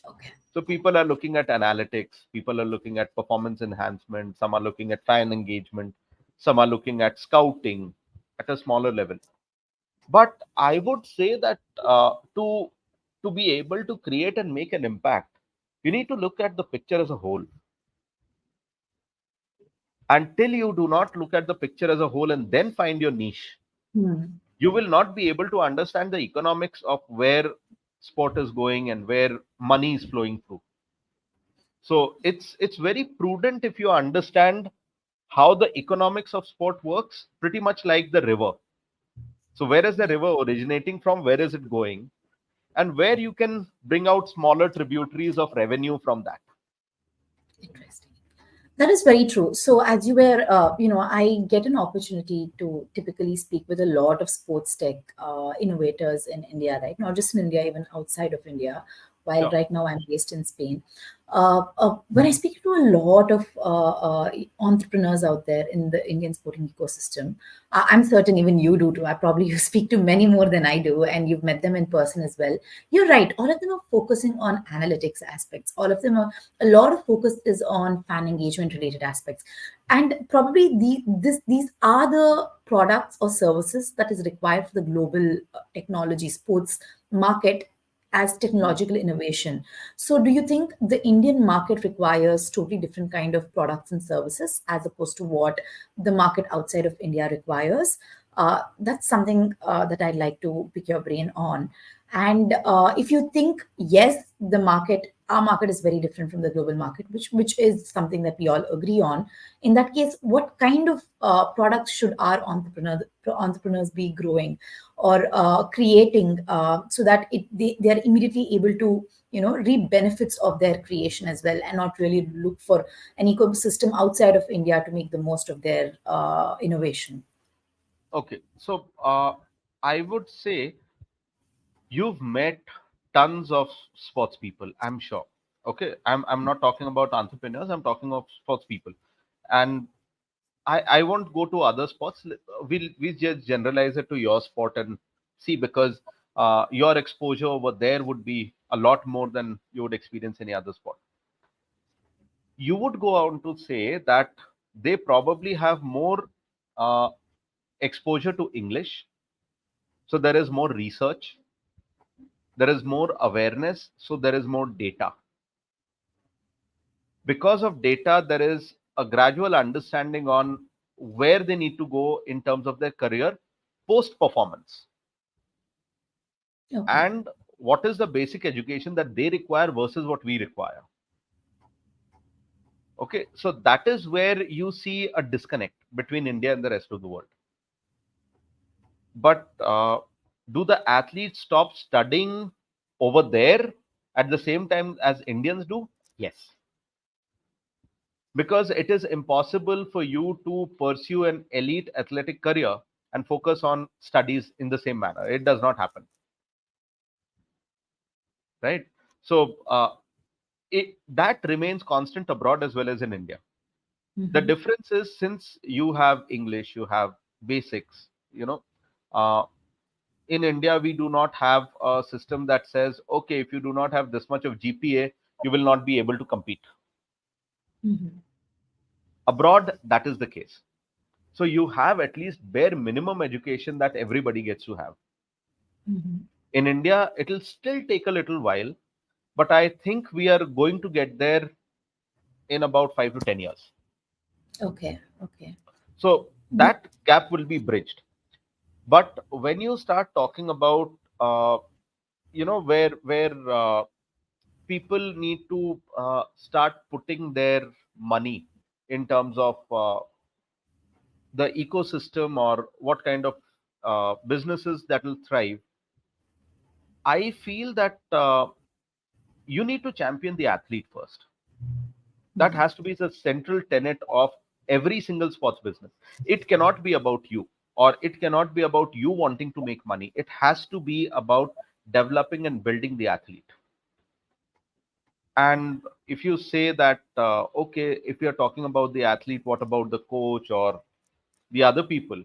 Okay. So people are looking at analytics, people are looking at performance enhancement, some are looking at fan engagement, some are looking at scouting at a smaller level. But I would say that to be able to create and make an impact, you need to look at the picture as a whole. Until you do not look at the picture as a whole and then find your niche, Hmm. you will not be able to understand the economics of where sport is going and where money is flowing through. So it's very prudent if you understand how the economics of sport works, pretty much like the river. So where is the Yeah. river originating from? Where is it going? And where you can bring out smaller tributaries of revenue from that. Interesting. That is very true. So, as you were, I get an opportunity to typically speak with a lot of sports tech innovators in India, right? Not just in India, even outside of India, while Sure. right now I'm based in Spain. When I speak to a lot of entrepreneurs out there in the Indian sporting ecosystem, I'm certain even you do too. I probably you speak to many more than I do, and you've met them in person as well. You're right. All of them are focusing on analytics aspects. All of them are a lot of focus is on fan engagement related aspects, and probably these are the products or services that is required for the global technology sports market as technological innovation. So do you think the Indian market requires totally different kind of products and services as opposed to what the market outside of India requires? That's something that I'd like to pick your brain on. And if you think yes, our market is very different from the global market, which is something that we all agree on. In that case, what kind of products should our entrepreneurs be growing or creating so that they are immediately able to reap benefits of their creation as well, and not really look for an ecosystem outside of India to make the most of their innovation? Okay. So I would say you've met tons of sports people, I'm sure. Okay. I'm not talking about entrepreneurs, I'm talking of sports people. And I won't go to other sports. We'll just generalize it to your sport and see, because your exposure over there would be a lot more than you would experience any other sport. You would go on to say that they probably have more uh, exposure to English, so there is more research, there is more awareness, so there is more data. Because of data, there is a gradual understanding on where they need to go in terms of their career post performance, Okay. and what is the basic education that they require versus what we require. Okay, so that is where you see a disconnect between India and the rest of the world. But do the athletes stop studying over there at the same time as Indians do? Yes, because it is impossible for you to pursue an elite athletic career and focus on studies in the same manner. It does not happen, right? So that remains constant abroad as well as in India. The Hmm. difference is, since you have English, you have basics, uh, in India we do not have a system that says, okay, if you do not have this much of GPA, you will not be able to compete. Hmm. Abroad, that is the case. So you have at least bare minimum education that everybody gets to have. Hmm. In India, it'll still take a little while, but I think we are going to get there in about 5 to 10 years. Okay. Okay. So that gap will be bridged. But when you start talking about where people need to start putting their money in terms of the ecosystem, or what kind of businesses that will thrive, I feel that you need to champion the athlete first. That Hmm. has to be the central tenet of every single sports business. It cannot be about you, or it cannot be about you wanting to make money. It has to be about developing and building the athlete. And if you say that, okay, if you're talking about the athlete, what about the coach or the other people?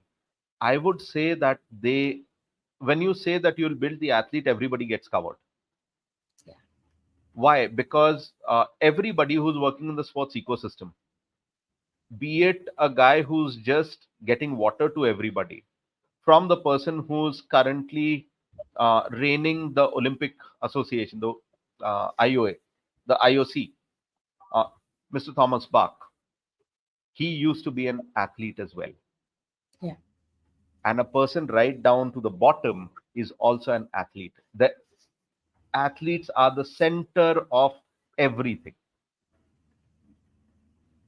I would say that when you say that you'll build the athlete, everybody gets covered. Yeah. Why? Because everybody who's working in the sports ecosystem, be it a guy who's just getting water to everybody, from the person who's currently reigning the Olympic Association, the IOA, the IOC, uh, Mr. Thomas Bach, he used to be an athlete as well. Yeah. And a person right down to the bottom is also an athlete. The athletes are the center of everything.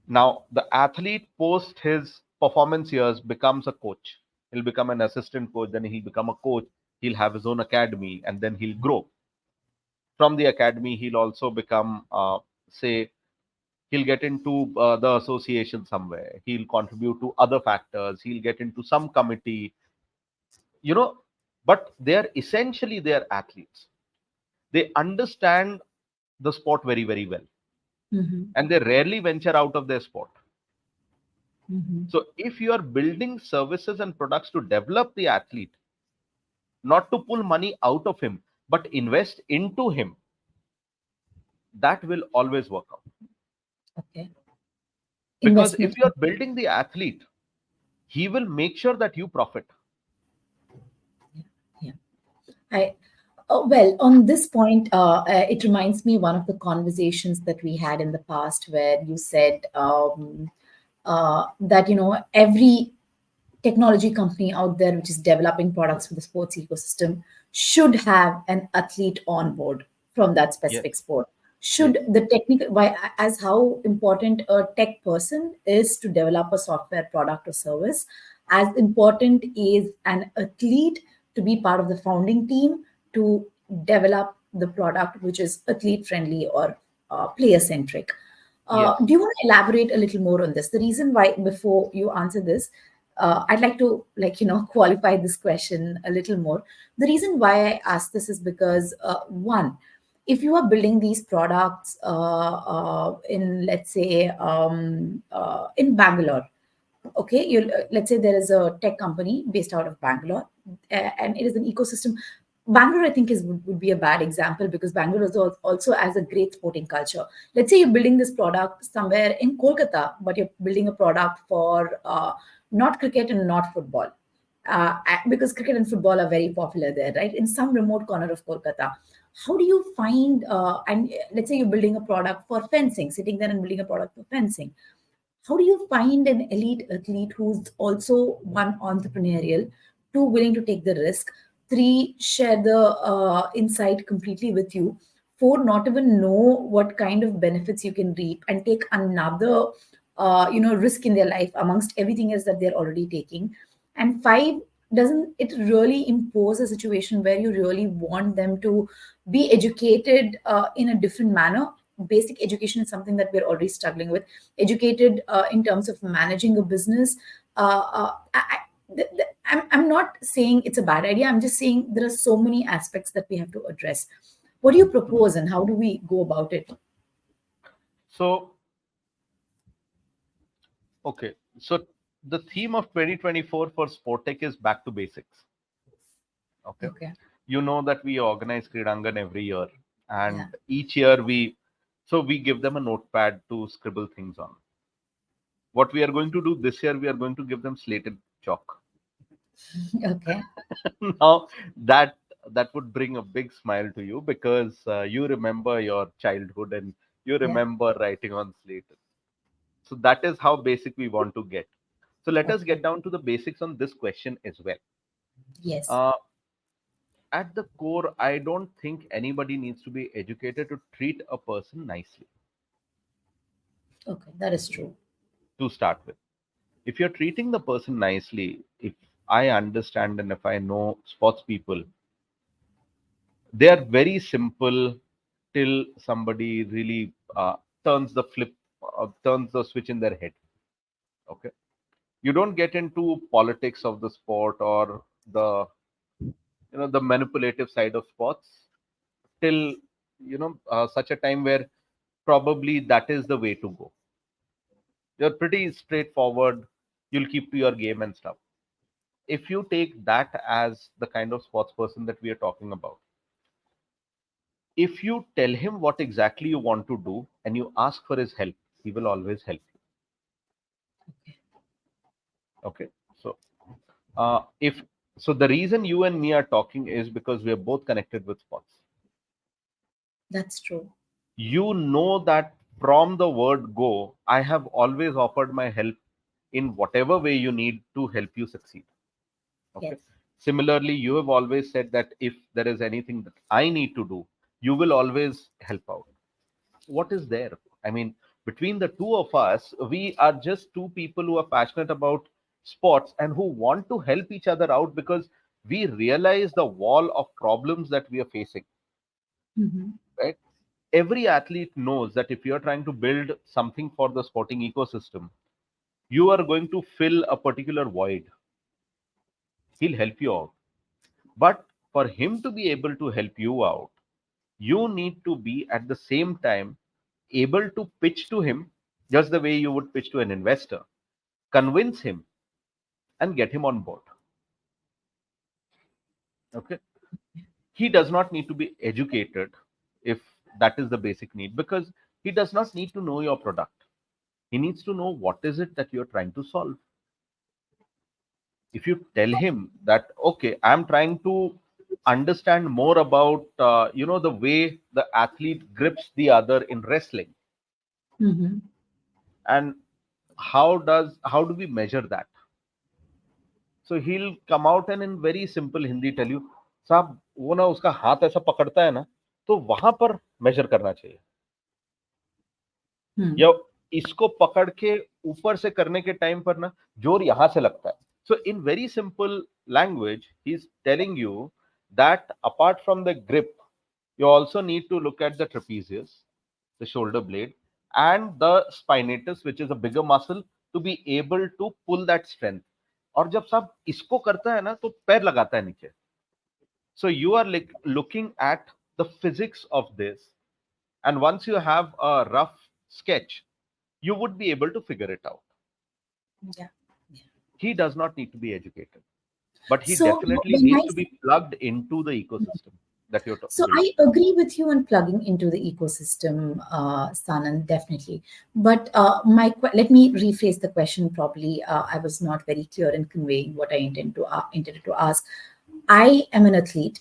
Now, the athlete post his performance years becomes a coach. He'll become an assistant coach, then he'll become a coach. He'll have his own academy, and then he'll grow. From the academy, he'll also become, say, he'll get into the association somewhere. He'll contribute to other factors. He'll get into some committee, you know, but they're essentially they're athletes. they understand the sport very, very well, Mhm. and they rarely venture out of their sport. Mhm. So if you are building services and products to develop the athlete, not to pull money out of him, but invest into him, that will always work out. Okay. Because if Investment. you are building the athlete, he will make sure that you profit. Yeah. I well, on this point, it reminds me one of the conversations that we had in the past, where you said that every technology company out there which is developing products for the sports ecosystem should have an athlete on board from that Yes, specific sport. yes, Should the technical, why, as how important a tech person is to develop a software product or service, as important is an athlete to be part of the founding team to develop the product which is athlete friendly or player centric. yes. Do you want to elaborate a little more on this? The reason why, before you answer this, I'd like to, qualify this question a little more. The reason why I ask this is because, one, if you are building these products in, let's say, in Bangalore, okay, you, let's say there is a tech company based out of Bangalore, and it is an ecosystem. Bangalore, I think, would be a bad example, because Bangalore is also has a great sporting culture. Let's say you're building this product somewhere in Kolkata, but you're building a product for not cricket and not football, because cricket and football are very popular there, right? In some remote corner of Kolkata. How do you find, and let's say you're building a product for fencing, sitting there and building a product for fencing. How do you find an elite athlete who's also, one, entrepreneurial, two, willing to take the risk, three, share the insight completely with you, four, not even know what kind of benefits you can reap, and take another risk in their life amongst everything else that they're already taking, and five, doesn't it really impose a situation where you really want them to be educated in a different manner? Basic education is something that we're already struggling with. Educated in terms of managing a business. I'm not saying it's a bad idea. I'm just saying there are so many aspects that we have to address. What do you propose, and how do we go about it? So, okay. So the theme of 2024 for Sportech is back to basics. Okay. Okay. You know that we organize Kreedangan every year, Yeah. and each year we give them a notepad to scribble things on. What we are going to do this year, we are going to give them slated chalk. Okay. Now that that would bring a big smile to you, because you remember your childhood and you Yeah. remember writing on slate. So that is how basic we want to get. So let us Okay. get down to the basics on this question as well. Yes. Uh, at the core, I don't think anybody needs to be educated to treat a person nicely Okay. That is true. to start with. If you're treating the person nicely, if I understand and if I know sports people, they are very simple till somebody really turns the switch in their head. Okay, you don't get into politics of the sport or the the manipulative side of sports till such a time where probably that is the way to go. You're pretty straightforward. You'll keep to your game and stuff. If you take that as the kind of sports person that we are talking about, if you tell him what exactly you want to do and you ask for his help, he will always help you. Okay, so if so, the reason you and me are talking is because we are both connected with sports. That's true. You know that from the word go, I have always offered my help in whatever way you need to help you succeed. Okay. Yes. Similarly, you have always said that if there is anything that I need to do, you will always help out. What is there? I mean, between the two of us, we are just two people who are passionate about sports and who want to help each other out, because we realize the wall of problems that we are facing, Hmm. right? Every athlete knows that if you're trying to build something for the sporting ecosystem, you are going to fill a particular void. He'll help you out. But for him to be able to help you out, You need to be at the same time able to pitch to him just the way you would pitch to an investor, convince him, and get him on board. Okay. He does not need to be educated if that is the basic need, because he does not need to know your product. He needs to know what is it that you're trying to solve. If you tell him that, okay, I'm trying to understand more about the way the athlete grips the other in wrestling, Mm-hmm. and how do we measure that, so he'll come out and in very simple Hindi tell you, साहब वो ना उसका हाथ ऐसा पकड़ता है ना, तो वहां पर मेजर करना चाहिए, Hmm. या इसको पकड़ के ऊपर से करने के टाइम पर ना जोर यहां से लगता है. So in very simple language, he's telling you that apart from the grip, you also need to look at the trapezius, the shoulder blade, and the spinatus, which is a bigger muscle, to be able to pull that strength. और जब साहब इसको करता है ना तो पैर लगाता है नीचे. So you are like looking at the physics of this, and once you have a rough sketch, you would be able to figure it out. Yeah. Yeah. He does not need to be educated, but he So definitely when needs I to be plugged into the ecosystem that you're So building. I agree with you on plugging into the ecosystem, Sanand, definitely. But let me rephrase the question properly. I was not very clear in conveying what I intended to ask. I am an athlete.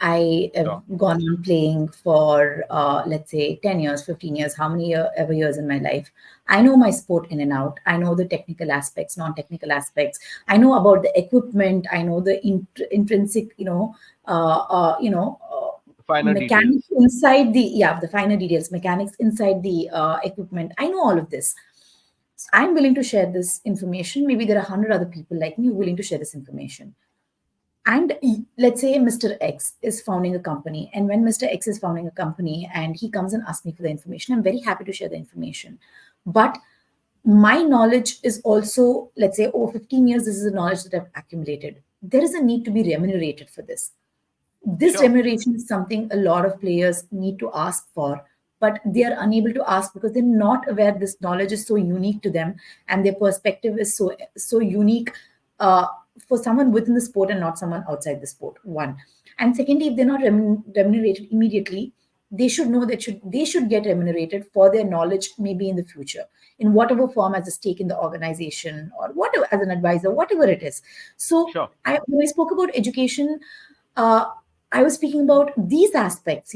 I have Sure. gone on playing for, let's say, 10 years, 15 years, how many ever years in my life. I know my sport in and out. I know the technical aspects, non-technical aspects. I know about the equipment. I know the intrinsic, Finer mechanics details. inside the finer details, mechanics inside the equipment. I know all of this. So I'm willing to share this information. Maybe there are 100 other people like me willing to share this information. And let's say Mr. X is founding a company, and when Mr. X is founding a company and he comes and asks me for the information, I'm very happy to share the information. But my knowledge is also, let's say, over 15 years, this is the knowledge that I've accumulated. There is a need to be remunerated for this. This Sure. remuneration is something a lot of players need to ask for, but they are unable to ask because they're not aware this knowledge is so unique to them, and their perspective is so unique uh, for someone within the sport and not someone outside the sport. One, and secondly, if they're not remunerated immediately, they should know that they should get remunerated for their knowledge, maybe in the future, in whatever form, as a stake in the organization or whatever, as an advisor, whatever it is. So Sure. when I spoke about education, uh, I was speaking about these aspects,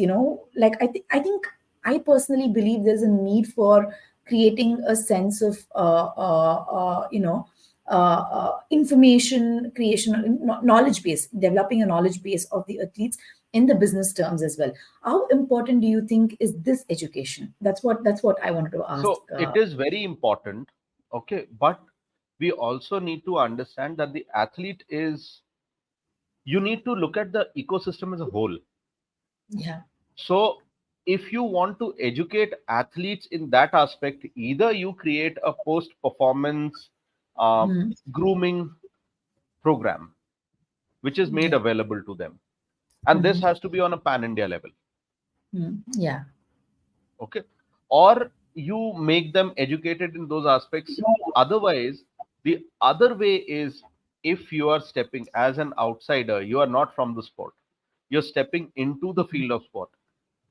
like I think I personally believe there's a need for creating a sense of, information creation, knowledge base, developing a knowledge base of the athletes in the business terms as well. How important do you think is this education? That's what I wanted to ask. So it is very important. Okay. But we also need to understand that the athlete is, you need to look at the ecosystem as a whole. Yeah. So if you want to educate athletes in that aspect, either you create a post performance Hmm. grooming program which is made Yeah. available to them, and this Hmm. has to be on a pan India level. Hmm. Yeah. Okay. Or you make them educated in those aspects. Otherwise, the other way is, if you are stepping as an outsider, you are not from the sport, you're stepping into the field of sport,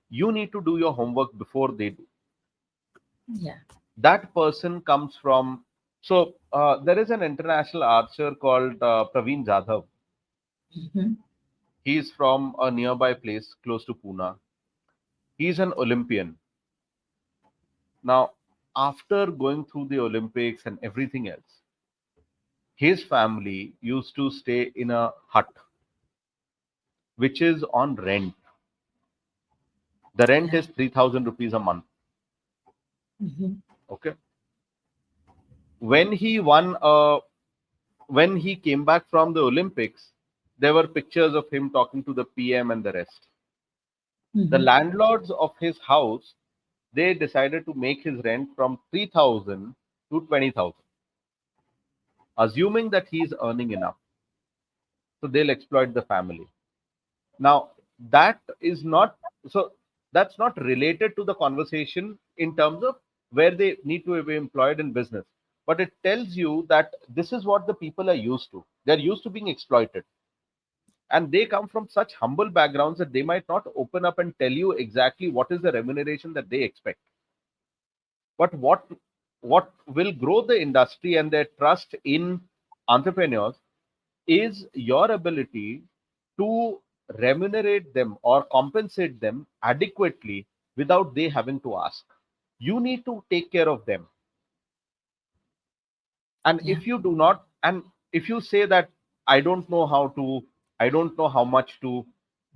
you need to do your homework before they do. Yeah. That person comes from, so there is an international archer called Praveen Jadhav. Hmm. He's from a nearby place close to Pune. He's an Olympian. Now, after going through the Olympics and everything else, his family used to stay in a hut which is on rent. The rent Yeah. is 3,000 rupees a month. Hmm. Okay. When he won, when he came back from the Olympics, there were pictures of him talking to the PM and the rest. The Hmm. landlords of his house, they decided to make his rent from 3,000 to 20,000, assuming that he's earning enough. So they'll exploit the family. Now, that is not so that's not related to the conversation in terms of where they need to be employed in business, but it tells you that this is what the people are used to. They're used to being exploited, and they come from such humble backgrounds that they might not open up and tell you exactly what is the remuneration that they expect. But what will grow the industry and their trust in entrepreneurs is your ability to remunerate them or compensate them adequately without they having to ask. You need to take care of them. And Yeah. if you do not, and if you say that I don't know how to, I don't know how much to,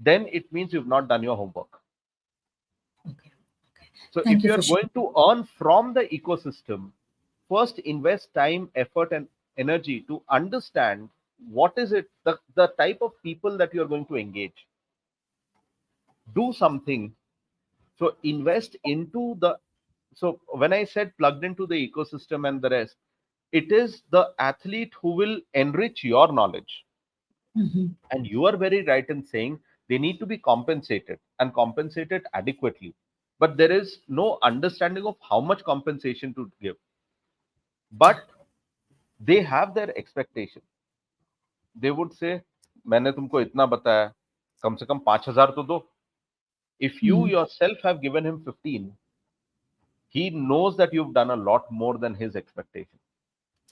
then it means you've not done your homework. Okay. Okay. So Thank if you you for are sharing. going to earn from the ecosystem, first invest time, effort, and energy to understand what is it, the type of people that you're going to engage. Do something. So invest into the, so when I said plugged into the ecosystem and the rest, it is the athlete who will enrich your knowledge. Mhm. And you are very right in saying they need to be compensated and compensated adequately. But there is no understanding of how much compensation to give. Yeah. But they have their expectation. They would say, मैंने तुमको इतना बताया, कम से कम 5,000 तो दो. If you Mhm. yourself have given him 15, he knows that you've done a lot more than his expectation.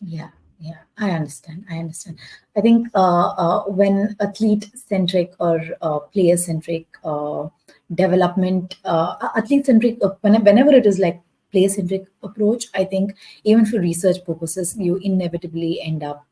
Yeah, yeah, I understand. I understand. I think when athlete centric or player centric development, athlete centric, whenever it is like player centric approach, I think even for research purposes, you inevitably end up,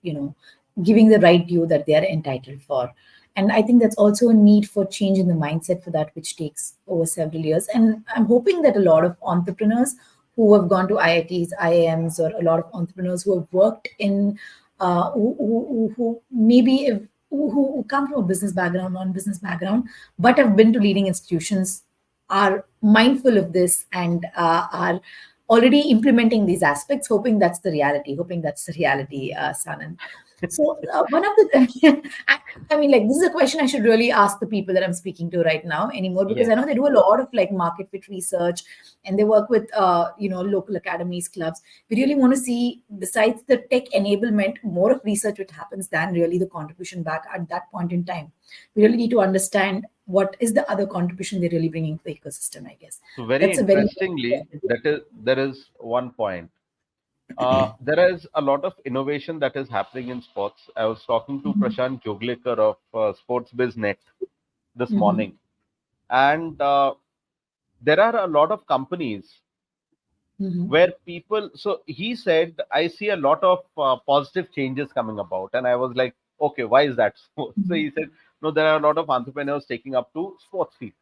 giving the right due that they are entitled for. And I think that's also a need for change in the mindset for that, which takes over several years. And I'm hoping that a lot of entrepreneurs who have gone to IITs, IIMs, or a lot of entrepreneurs who have worked in, who maybe if, who come from a business background, non-business background, but have been to leading institutions, are mindful of this and are already implementing these aspects, hoping that's the reality, Sanand. So one of the, I mean, like this is a question I should really ask the people that I'm speaking to right now anymore, because I Yes. know they do a lot of like market fit research and they work with local academies, clubs. We really want to see, besides the tech enablement, more of research which happens than really the contribution back at that point in time. We really need to understand what is the other contribution they're really bringing to the ecosystem, I guess. So very That's a very interestingly, there is one point. There is a lot of innovation that is happening in sports. I was talking to Mhm. Prashant Joglekar of Sports Biznet this Mhm. morning, and there are a lot of companies Mhm. where people. So he said, I see a lot of positive changes coming about, and I was like, okay, why is that so? So Mhm. he said, no, there are a lot of entrepreneurs taking up to sports field.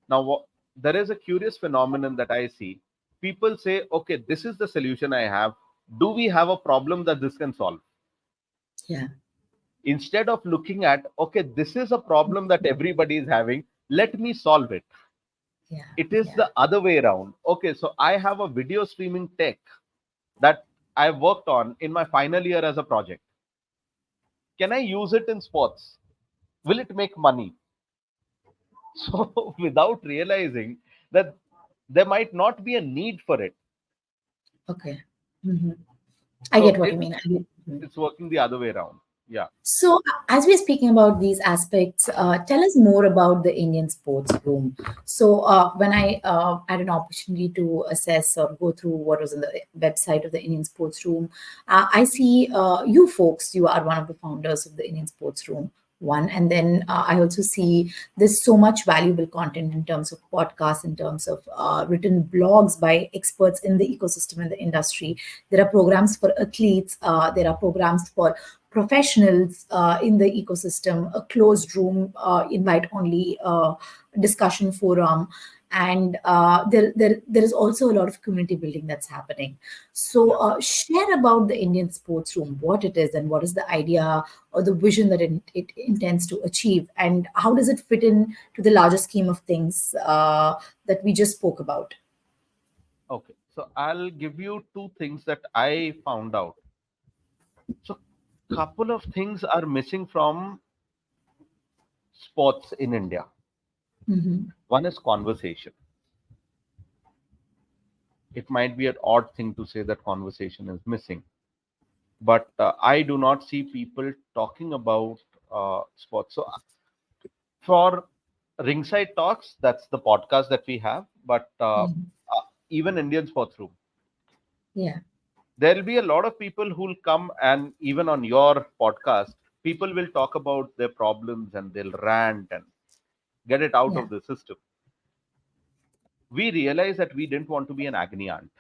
Now, there is a curious phenomenon that I see. People say, okay, this is the solution I have. Do we have a problem that this can solve? Yeah. Instead of looking at, okay, this is a problem that everybody is having, let me solve it. Yeah. It is Yeah. the other way around. Okay, so I have a video streaming tech that I worked on in my final year as a project. Can I use it in sports? Will it make money? So, without realizing that there might not be a need for it. Okay. Mhm. I So get what you mean. I get what you mean. it's working the other way around. Yeah. So, as we're speaking about these aspects, tell us more about the Indian sports room. So, when I had an opportunity to assess or go through what was on the website of the Indian sports room, I see you folks, you are one of the founders of the Indian sports room. One, and then I also see there's so much valuable content in terms of podcasts, in terms of written blogs by experts in the ecosystem and the industry. There are programs for athletes, there are programs for professionals in the ecosystem, a closed room, invite only discussion forum. And there is also a lot of community building that's happening. So, Yeah. share about the Indian sports room, what it is, and what is the idea or the vision that it intends to achieve, and how does it fit in to the larger scheme of things that we just spoke about? Okay. So I'll give you two things that I found out. So couple of things are missing from sports in India. Mm-hmm. One is conversation. It might be an odd thing to say that conversation is missing, but I do not see people talking about sports. So for Ringside Talks, that's the podcast that we have, but Yeah. even Indian Sports Room, Yeah. there will be a lot of people who will come, and even on your podcast, people will talk about their problems and they'll rant and get it out Yeah. of the system. We realized that we didn't want to be an agony aunt.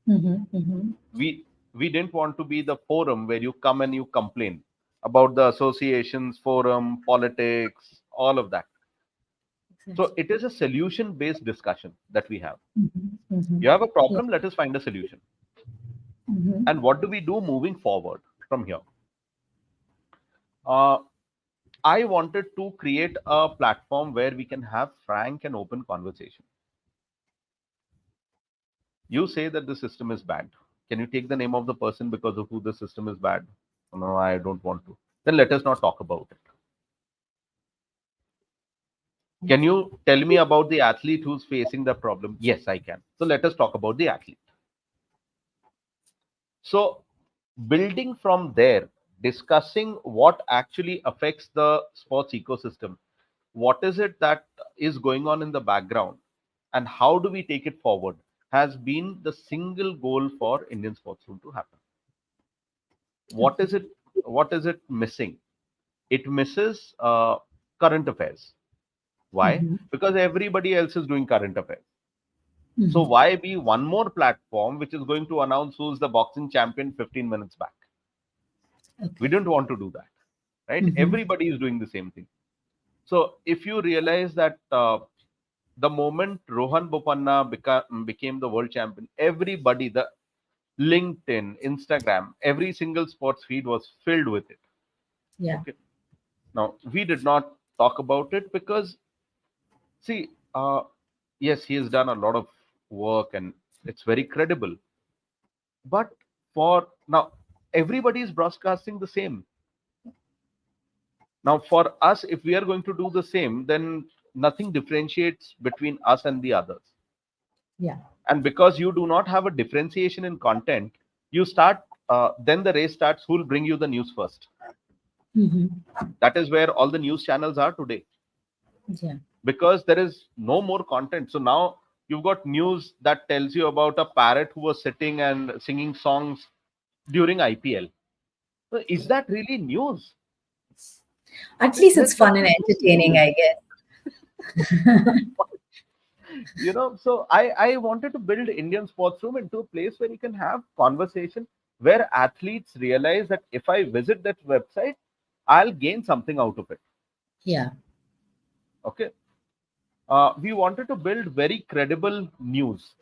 Mm-hmm. Mm-hmm. We didn't want to be the forum where you come and you complain about the associations, forum, politics, all of that. So Exactly. it is a solution based discussion that we have. Mm-hmm. Mm-hmm. You have a Yeah. problem, let us find a solution. Mm-hmm. And what do we do moving forward from here? Uh, I wanted to create a platform where we can have frank and open conversation. You say that the system is bad. Can you take the name of the person because of who the system is bad? No, I don't want to. Then let us not talk about it. Can you tell me about the athlete who's facing the problem? Yes, I can. So let us talk about the athlete. So, building from there, discussing what actually affects the sports ecosystem, what is it that is going on in the background, and how do we take it forward, has been the single goal for Indian Sports Room to happen. What Okay. is it? What is it missing? It misses current affairs. Why? Mm-hmm. Because everybody else is doing current affairs. So Mm-hmm. why be one more platform which is going to announce who's the boxing champion 15 minutes back? We Okay. don't want to do that, right? Mm-hmm. Everybody is doing the same thing. So if you realize that the moment Rohan Bopanna became the world champion, everybody, the LinkedIn, Instagram, every single sports feed was filled with it. Yeah. Okay. Now we did not talk about it because, see, yes, he has done a lot of work and it's very credible. But for now, everybody is broadcasting the same. Now, for us, if we are going to do the same, then nothing differentiates between us and the others. Yeah. And because you do not have a differentiation in content, you start, then the race starts who will bring you the news first. Mm-hmm. That is where all the news channels are today Yeah. because there is no more content. So now you've got news that tells you about a parrot who was sitting and singing songs during IPL. So is that really news? At least it's There's fun and nothing to entertaining, news. I guess. So I wanted to build Indian Sports Room into a place where you can have conversation where athletes realize that if I visit that website, I'll gain something out of it. Yeah. Okay. We wanted to build very credible news.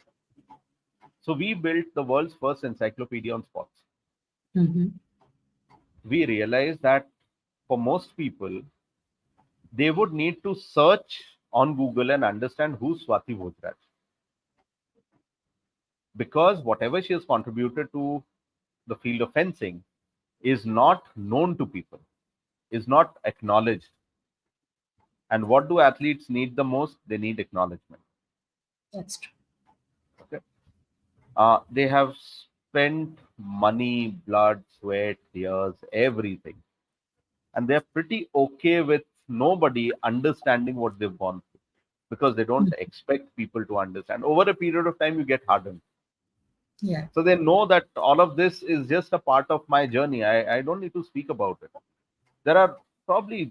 So we built the world's first encyclopedia on sports. Mm-hmm. We realized that for most people, they would need to search on Google and understand who's Swati Bhojraj, because whatever she has contributed to the field of fencing is not known to people, is not acknowledged. And what do athletes need the most? They need acknowledgement. That's true. Okay. They have spent money, blood, sweat, tears, everything, and they're pretty okay with nobody understanding what they've gone through because they don't Mm. expect people to understand. Over a period of time, you get hardened. Yeah. So they know that all of this is just a part of my journey. I don't need to speak about it. There are probably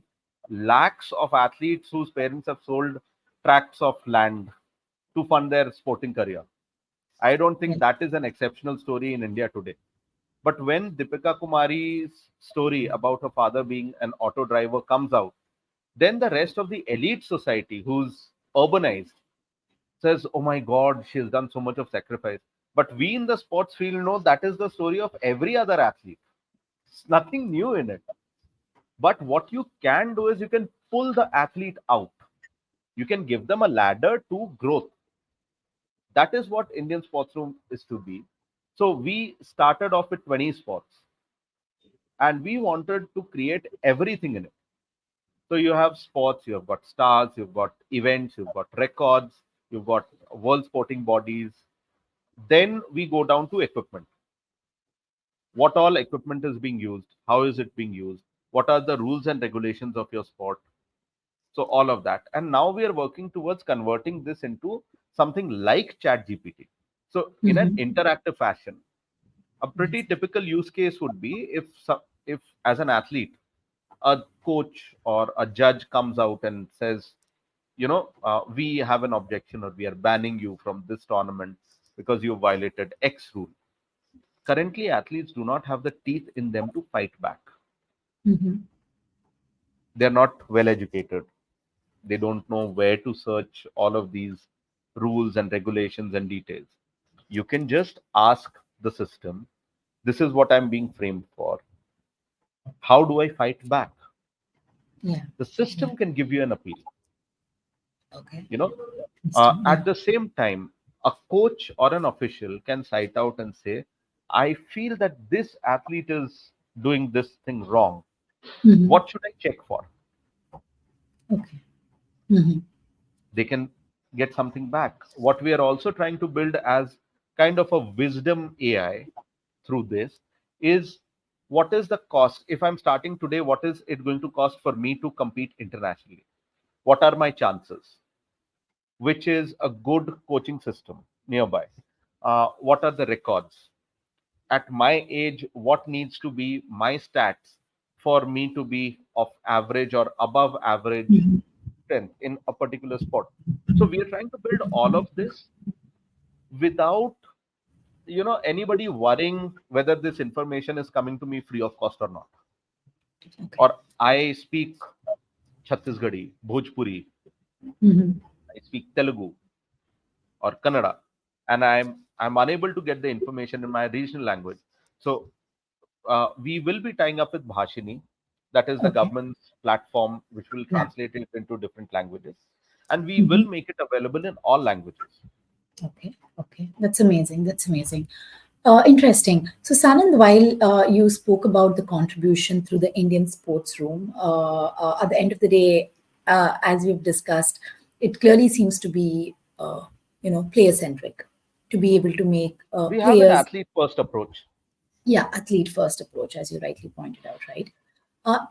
lakhs of athletes whose parents have sold tracts of land to fund their sporting career. I don't Yeah. think that is an exceptional story in India today. But when Deepika Kumari's story about her father being an auto driver comes out, then the rest of the elite society who's urbanized says, "Oh my God, she has done so much of sacrifice." But we in the sports field know that is the story of every other athlete. It's nothing new in it. But what you can do is you can pull the athlete out. You can give them a ladder to growth. That is what Indian Sports Room is to be. So we started off with 20 sports and we wanted to create everything in it. So you have sports, you have got stars, you've got events, you've got records, you've got world sporting bodies. Then we go down to equipment. What all equipment is being used? How is it being used? What are the rules and regulations of your sport? So all of that. And now we are working towards converting this into something like Chat GPT. So in an Mm-hmm. interactive fashion, a Yes. pretty typical use case would be if as an athlete, a coach or a judge comes out and says, we have an objection, or we are banning you from this tournament because you violated X rule. Currently, athletes do not have the teeth in them to fight back. Mm-hmm. They're not well educated. They don't know where to search all of these rules and regulations and details. You can just ask the system, this is what I'm being framed for. How do I fight back? Yeah. The Yeah. system can give you an appeal. Okay. You know, Interesting. Yeah. at the same time, a coach or an official can cite out and say, I feel that this athlete is doing this thing wrong. Mm-hmm. What should I check for? Okay. Mm-hmm. They can get something back. What we are also trying to build as kind of a wisdom AI through this is, what is the cost? If I'm starting today, what is it going to cost for me to compete internationally? What are my chances? Which is a good coaching system nearby? What are the records? At my age, what needs to be my stats for me to be of average or above average Mm-hmm. strength in a particular sport? So we are trying to build all of this without anybody worrying whether this information is coming to me free of cost or not. Or Okay. I speak Chhattisgarhi, Bhojpuri, Mm-hmm. I speak Telugu or Kannada, and I'm unable to get the information in my regional language. So we will be tying up with Bhashini, that is the Okay. government's platform which will Yeah. translate it into different languages, and we Mm-hmm. will make it available in all languages. Okay. Okay. That's amazing. That's amazing. Interesting. So, Sanand, while you spoke about the contribution through the Indian sports room, at the end of the day, as we've discussed, it clearly seems to be, player centric, to be able to make We have an players, athlete first approach. yeah, athlete first approach, as you rightly pointed out, right?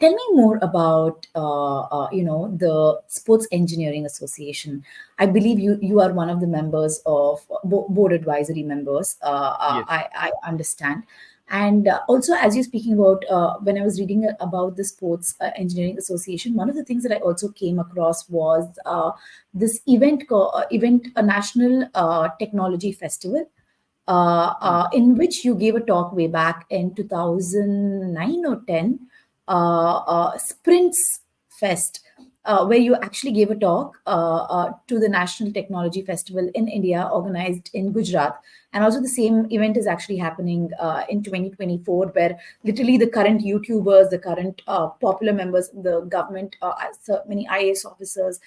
Tell me more about the Sports Engineering Association. I believe you are one of the members of board advisory members. Yes. I understand, and also as you're speaking about when I was reading about the Sports Engineering Association, one of the things that I also came across was this event, a national technology festival Hmm. in which you gave a talk way back in 2009 or 10, Sprints Fest, where you actually gave a talk to the National Technology Festival in India, organized in Gujarat. And also, the same event is actually happening in 2024, where literally the current YouTubers, the current popular members of the government, so many IAS officers,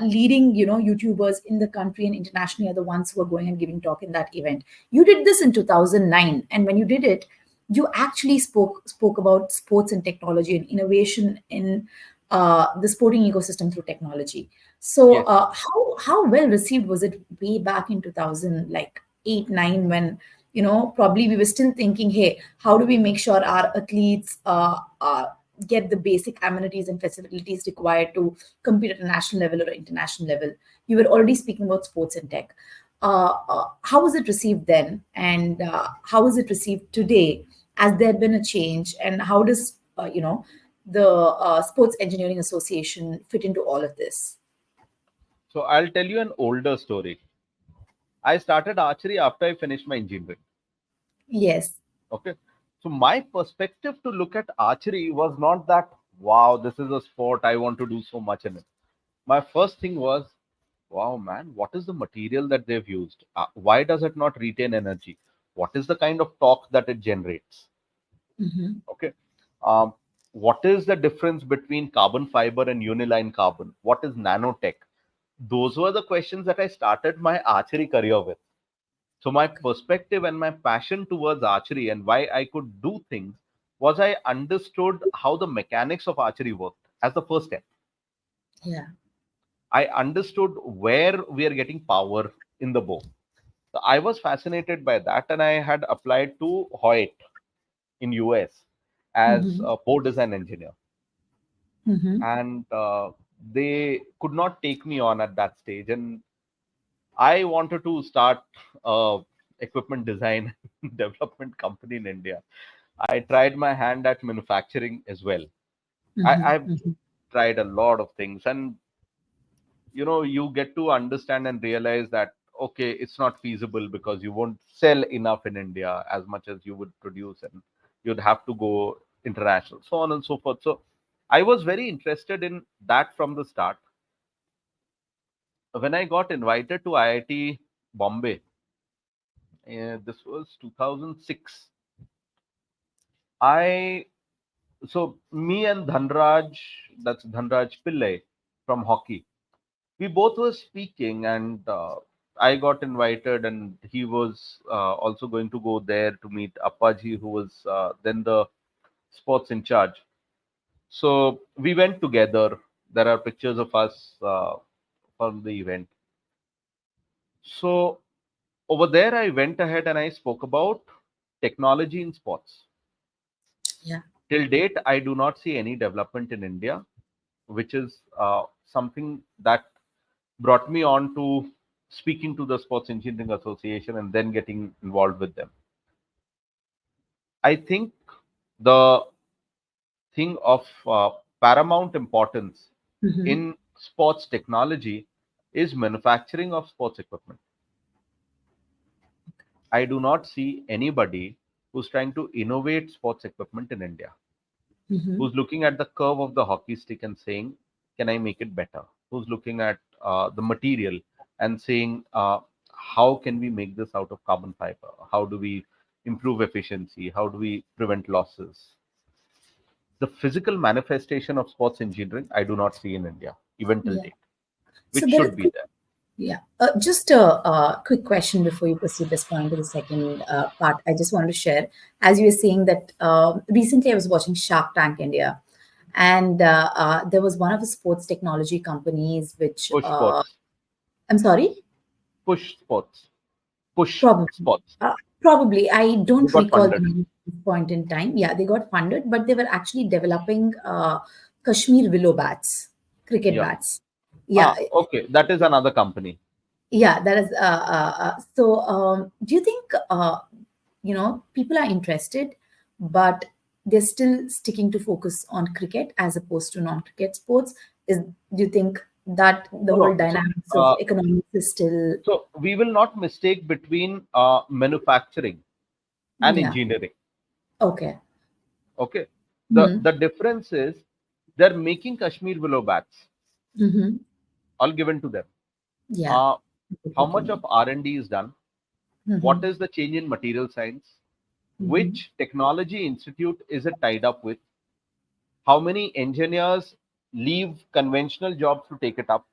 leading YouTubers in the country and internationally are the ones who are going and giving talk in that event. You did this in 2009, and when you did it, you actually spoke about sports and technology and innovation in the sporting ecosystem through technology. So, Yes. how well received was it way back in 2000, like 8 9, when probably we were still thinking, hey, how do we make sure our athletes get the basic amenities and facilities required to compete at a national level or international level? You were already speaking about sports and tech. How was it received then, and how is it received today? Has there been a change, and how does the Sports Engineering Association fit into all of this? So I'll tell you an older story. I started archery after I finished my engineering. Yes. Okay. So my perspective to look at archery was not that, wow, this is a sport, I want to do so much in it. My first thing was, wow, man, what is the material that they've used? Why does it not retain energy? What is the kind of torque that it generates? Hmm. Okay. Um, what is the difference between carbon fiber and uniline carbon? What is nanotech? Those were the questions that I started my archery career with. So my perspective and my passion towards archery and why I could do things was I understood how the mechanics of archery worked as the first step. Yeah. I understood where we are getting power in the bow. So I was fascinated by that, and I had applied to Hoyt in US as Mm-hmm. a board design engineer, Mm-hmm. and they could not take me on at that stage. And I wanted to start a equipment design development company in India. I tried my hand at manufacturing as well. I've Mm-hmm. tried a lot of things, and you get to understand and realize that okay, it's not feasible because you won't sell enough in India as much as you would produce, and you'd have to go international, so on and so forth. So I was very interested in that from the start. When I got invited to IIT Bombay, this was 2006. I So me and Dhanraj, that's Dhanraj Pillai from hockey, we both were speaking, and I got invited, and he was also going to go there to meet Appaji, who was then the sports in charge. So we went together. There are pictures of us from the event. So over there, I went ahead and I spoke about technology in sports. Yeah. Till date, I do not see any development in India, which is something that brought me on to speaking to the Sports Engineering Association and then getting involved with them. I think the thing of paramount importance Mm-hmm. in sports technology is manufacturing of sports equipment. I do not see anybody who's trying to innovate sports equipment in India, Mm-hmm. who's looking at the curve of the hockey stick and saying, can I make it better? Who's looking at the material and saying, how can we make this out of carbon fiber? How do we improve efficiency? How do we prevent losses? The physical manifestation of sports engineering, I do not see in India, even till Yeah. date, So which there are should be quick, there. yeah. Just a quick question before you proceed responding to the second part. I just wanted to share, as you were saying that recently I was watching Shark Tank India, and there was one of the sports technology companies which Push sports, I'm sorry. push sports, push Probably. sports. Probably. I They don't got recall the funded. name at this point in time. Yeah, they got funded, but they were actually developing Kashmir willow bats, cricket Yeah. bats. Yeah, Okay. That is another company. yeah, that is. So, do you think people are interested, but they're still sticking to focus on cricket as opposed to non-cricket sports? Do you think that the No, whole no. So, dynamics of uh, economics is still? So we will not mistake between manufacturing and Yeah. engineering. Okay. Okay, Hmm. the difference is they're making Kashmir willow bats, Mm-hmm. all given to them. Yeah. Uh, how What you much of mean? R&D is done? What Mm-hmm. is the change in material science? Mm-hmm. Which technology institute is it tied up with? How many engineers leave conventional jobs to take it up,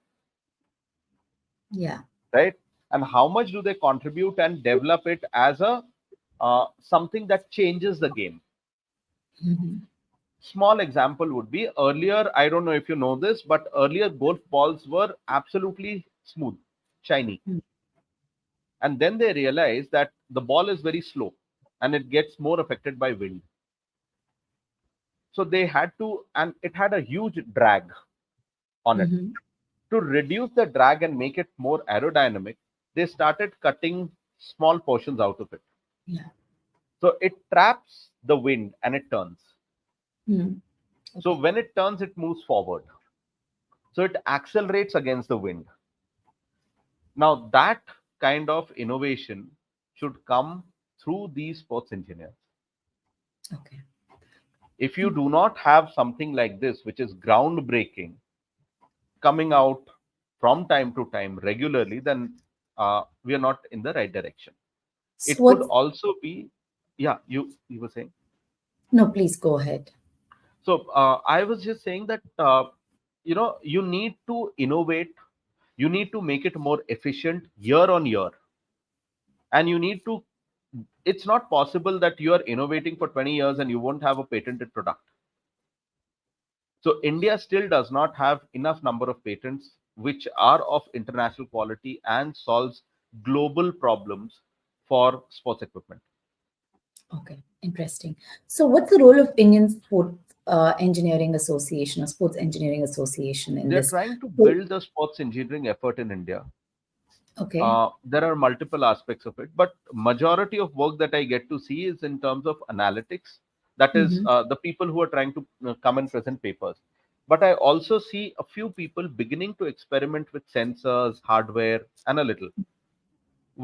Yeah. right? And how much do they contribute and develop it as a something that changes the game? Mm-hmm. Small example would be earlier, I don't know if you know this, but earlier golf balls were absolutely smooth, shiny. And then they realized that the ball is very slow and it gets more affected by wind. So they had to, and it had a huge drag on it. Mm-hmm. To reduce the drag and make it more aerodynamic, they started cutting small portions out of it. Yeah. So it traps the wind and it turns. Mm. So Okay. when it turns, it moves forward. So it accelerates against the wind. Now, that kind of innovation should come through these sports engineers. Okay. If you do not have something like this, which is groundbreaking, coming out from time to time regularly, then we are not in the right direction. So It could what? also be, yeah, you were saying. No, please go ahead. So I was just saying that you need to innovate, you need to make it more efficient year on year, and you need to, it's not possible that you are innovating for 20 years and you won't have a patented product. So India still does not have enough number of patents which are of international quality and solves global problems for sports equipment. Okay, interesting. So, what's the role of Indian Sports Engineering Association or Sports Engineering Association in They're this? trying to So, build the sports engineering effort in India. okay. There are multiple aspects of it, but majority of work that I get to see is in terms of analytics. That is Mm-hmm. the people who are trying to come and present papers. But I also see a few people beginning to experiment with sensors, hardware, and a little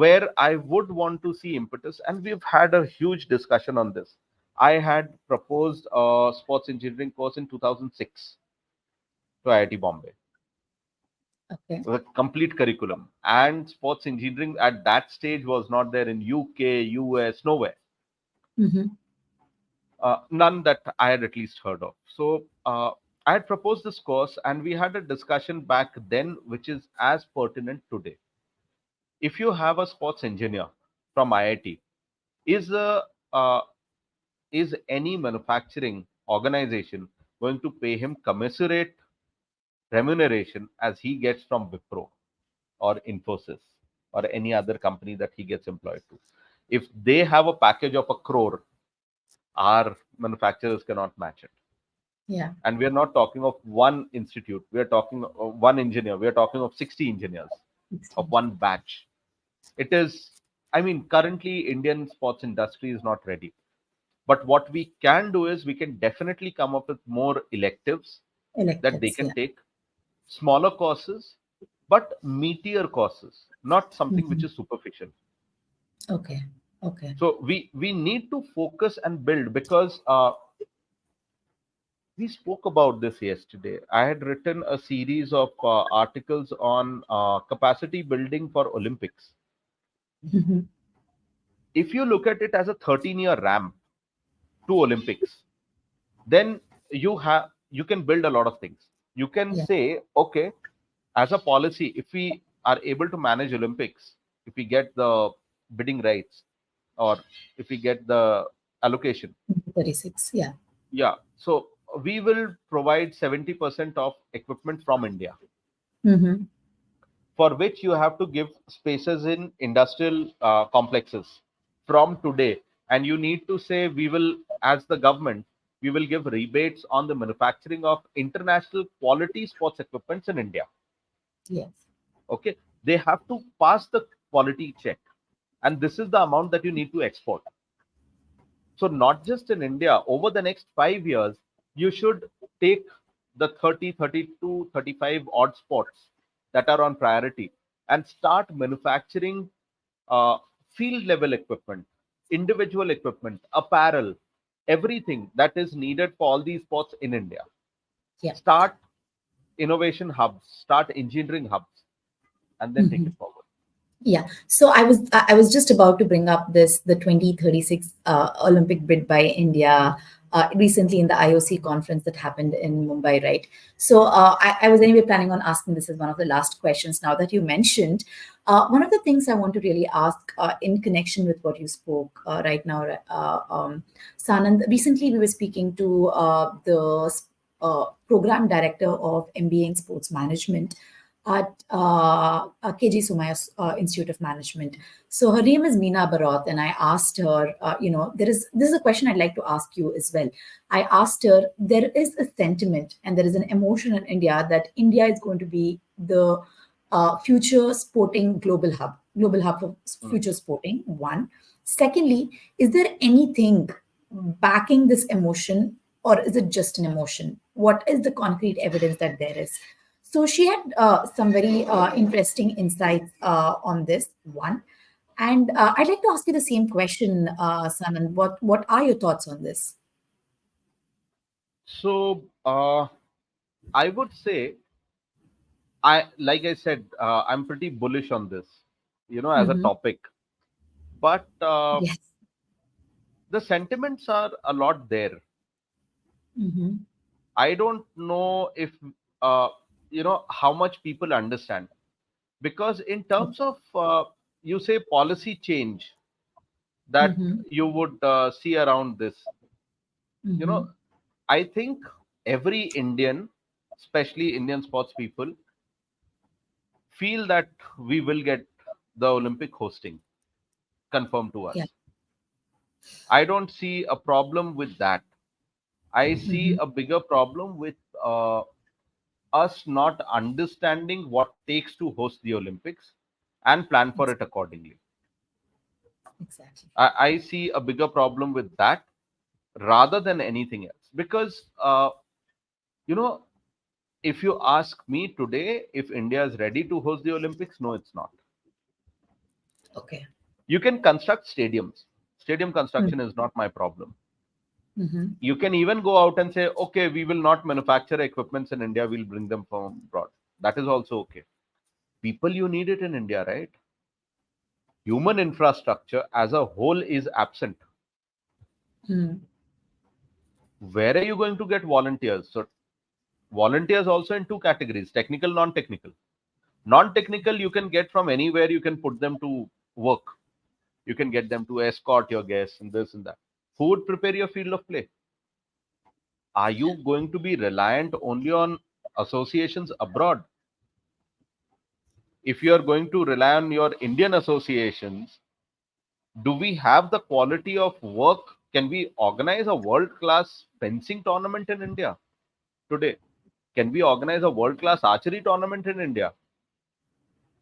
where I would want to see impetus. And we've had a huge discussion on this. I had proposed a sports engineering course in 2006 to IIT Bombay Okay. with complete curriculum. And sports engineering at that stage was not there in UK, US, nowhere. Mm-hmm. None that I had at least heard of. So I had proposed this course, and we had a discussion back then, which is as pertinent today. If you have a sports engineer from IIT, is a is any manufacturing organization going to pay him commensurate remuneration as he gets from Wipro or Infosys or any other company that he gets employed to? If they have a package of a crore, our manufacturers cannot match it. Yeah. And we are not talking of one institute. We are talking of one engineer. We are talking of 60 engineers of 16. one batch. It is, I mean, currently Indian sports industry is not ready. But what we can do is we can definitely come up with more electives that they Electives. can Yeah. take, smaller courses, but meatier courses, not something which Mm-hmm. is superficial. Okay. Okay. So we need to focus and build because we spoke about this yesterday. I had written a series of articles on capacity building for Olympics. Mm-hmm. If you look at it as a 13-year ramp to Olympics, then you can build a lot of things. You can Yeah. say, okay, as a policy, if we are able to manage Olympics, if we get the bidding rights or if we get the allocation, 36. Yeah. yeah, so we will provide 70% of equipment from India, Mm-hmm. for which you have to give spaces in industrial complexes from today. And you need to say, we will, as the government, we will give rebates on the manufacturing of international quality sports equipments in India. Yes. Okay, they have to pass the quality check, and this is the amount that you need to export. So not just in India, over the next 5 years, you should take the 30, 32, 35 odd spots that are on priority and start manufacturing uh, field level equipment, individual equipment, apparel, everything that is needed for all these spots in India. Yeah. Start innovation hubs, start engineering hubs, and then take Mm-hmm. it forward. Yeah. So I was just about to bring up this the 2036 Olympic bid by India recently in the IOC conference that happened in Mumbai, right? So I was anyway planning on asking this as one of the last questions. Now that you mentioned, one of the things I want to really ask in connection with what you spoke right now, Sanand. Recently, we were speaking to the program director of MBA in Sports Management at KG Sumaya Institute of Management. So her name is Meena Barot, and I asked her, this is a question I'd like to ask you as well. I asked her, there is a sentiment and there is an emotion in India that India is going to be the future sporting global hub for Mm. future sporting. One. Secondly, is there anything backing this emotion, or is it just an emotion? What is the concrete evidence that there is? So she had some very interesting insights on this one. And I'd like to ask you the same question, Sanand. What are your thoughts on this? So I would say, I like I said, I'm pretty bullish on this, as a Hmm. topic. But Yes. the sentiments are a lot there. Hmm. I don't know if how much people understand, because in terms of you say policy change that Hmm. you would see around this, you know, Hmm. I think. every Indian, especially Indian sports people, feel that we will get the Olympic hosting confirmed to Yeah. us. I don't see a problem with that. I see Mm-hmm. a bigger problem with us not understanding what it takes to host the Olympics and plan for Ex- it accordingly. Exactly. I see a bigger problem with that rather than anything else. Because, you know, if you ask me today if India is ready to host the Olympics, no, it's not. Okay. You can construct stadiums. Stadium construction is not my problem. Mm-hmm. You can even go out and say, okay, we will not manufacture equipments in India, we'll bring them from abroad. That is also okay. People, you need it in India, right? Human infrastructure as a whole is absent. Mm-hmm. Where are you going to get volunteers? So, volunteers also in two categories: technical, non technical. Non technical, you can get from anywhere, you can put them to work. You can get them to escort your guests and this and that. Who would prepare your field of play? Are you going to be reliant only on associations abroad? If you are going to rely on your Indian associations, do we have the quality of work? Can we organize a world class fencing tournament in India today? Can we organize a world class archery tournament in India?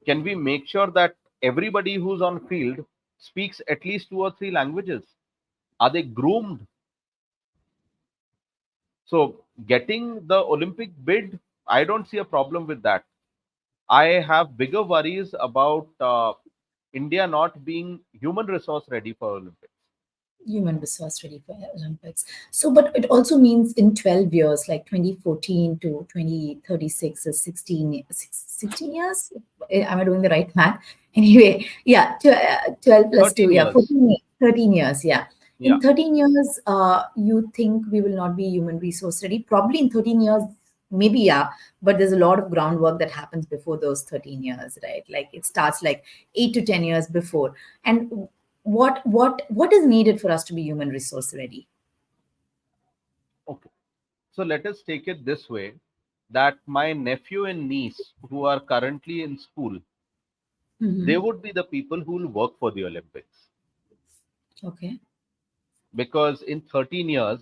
Can we make sure that everybody who's on field speaks at least two or three languages? Are they groomed? So, getting the Olympic bid, I don't see a problem with that. I have bigger worries about India not being human resource ready for Olympics. Human resource ready for Olympics. So, but it also means in 12 years, like 2014 to 2036 is 16 years. Am I doing the right math? Anyway, yeah, 12 plus 2, 13 yeah, years. 13 years, yeah. Yeah. In 13 years, you think we will not be human resource ready? Probably in 13 years, maybe, yeah, but there's a lot of groundwork that happens before those 13 years, right? Like it starts like 8 to 10 years before. And what is needed for us to be human resource ready? Okay. So let us take it this way, that my nephew and niece who are currently in school, they Hmm. would be the people who will work for the Olympics. Okay. Because in 13 years,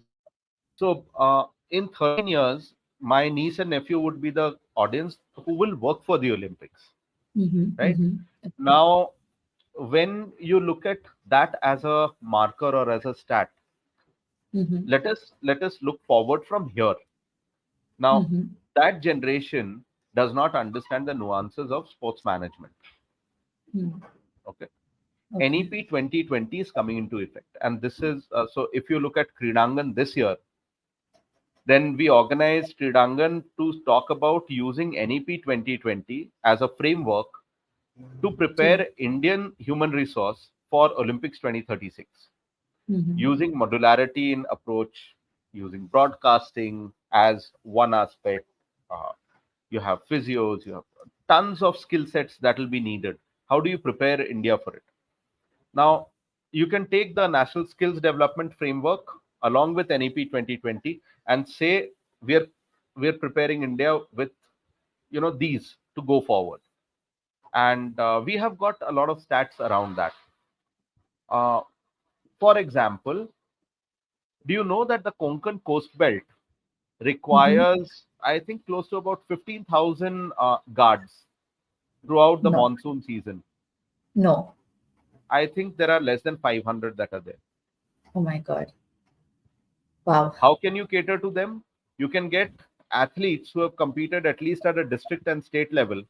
in 13 years, my niece and nephew would be the audience who will work for the Olympics, Hmm. right? Hmm. Okay. Now, when you look at that as a marker or as a stat, Hmm. let us look forward from here. Now, Hmm. that generation does not understand the nuances of sports management. Okay. Okay. NEP 2020 is coming into effect. And this is so if you look at Kreedangan this year, then we organized Kreedangan to talk about using NEP 2020 as a framework to To. prepare Indian human resource for Olympics 2036, Hmm. using modularity in approach, using broadcasting as one aspect. Uh, you have physios, you have tons of skill sets that will be needed. How do you prepare India for it? Now, you can take the National Skills Development Framework along with NEP 2020 and say we're preparing India with these to go forward. And we have got a lot of stats around that. Uh, for example, do you know that the Konkan Coast Belt Hmm. requires, I think, close to about 15,000 guards throughout the No. monsoon season? No. I think there are less than 500 that are there. Oh my God. Wow. How can you cater to them? You can get athletes who have competed at least at a district and state level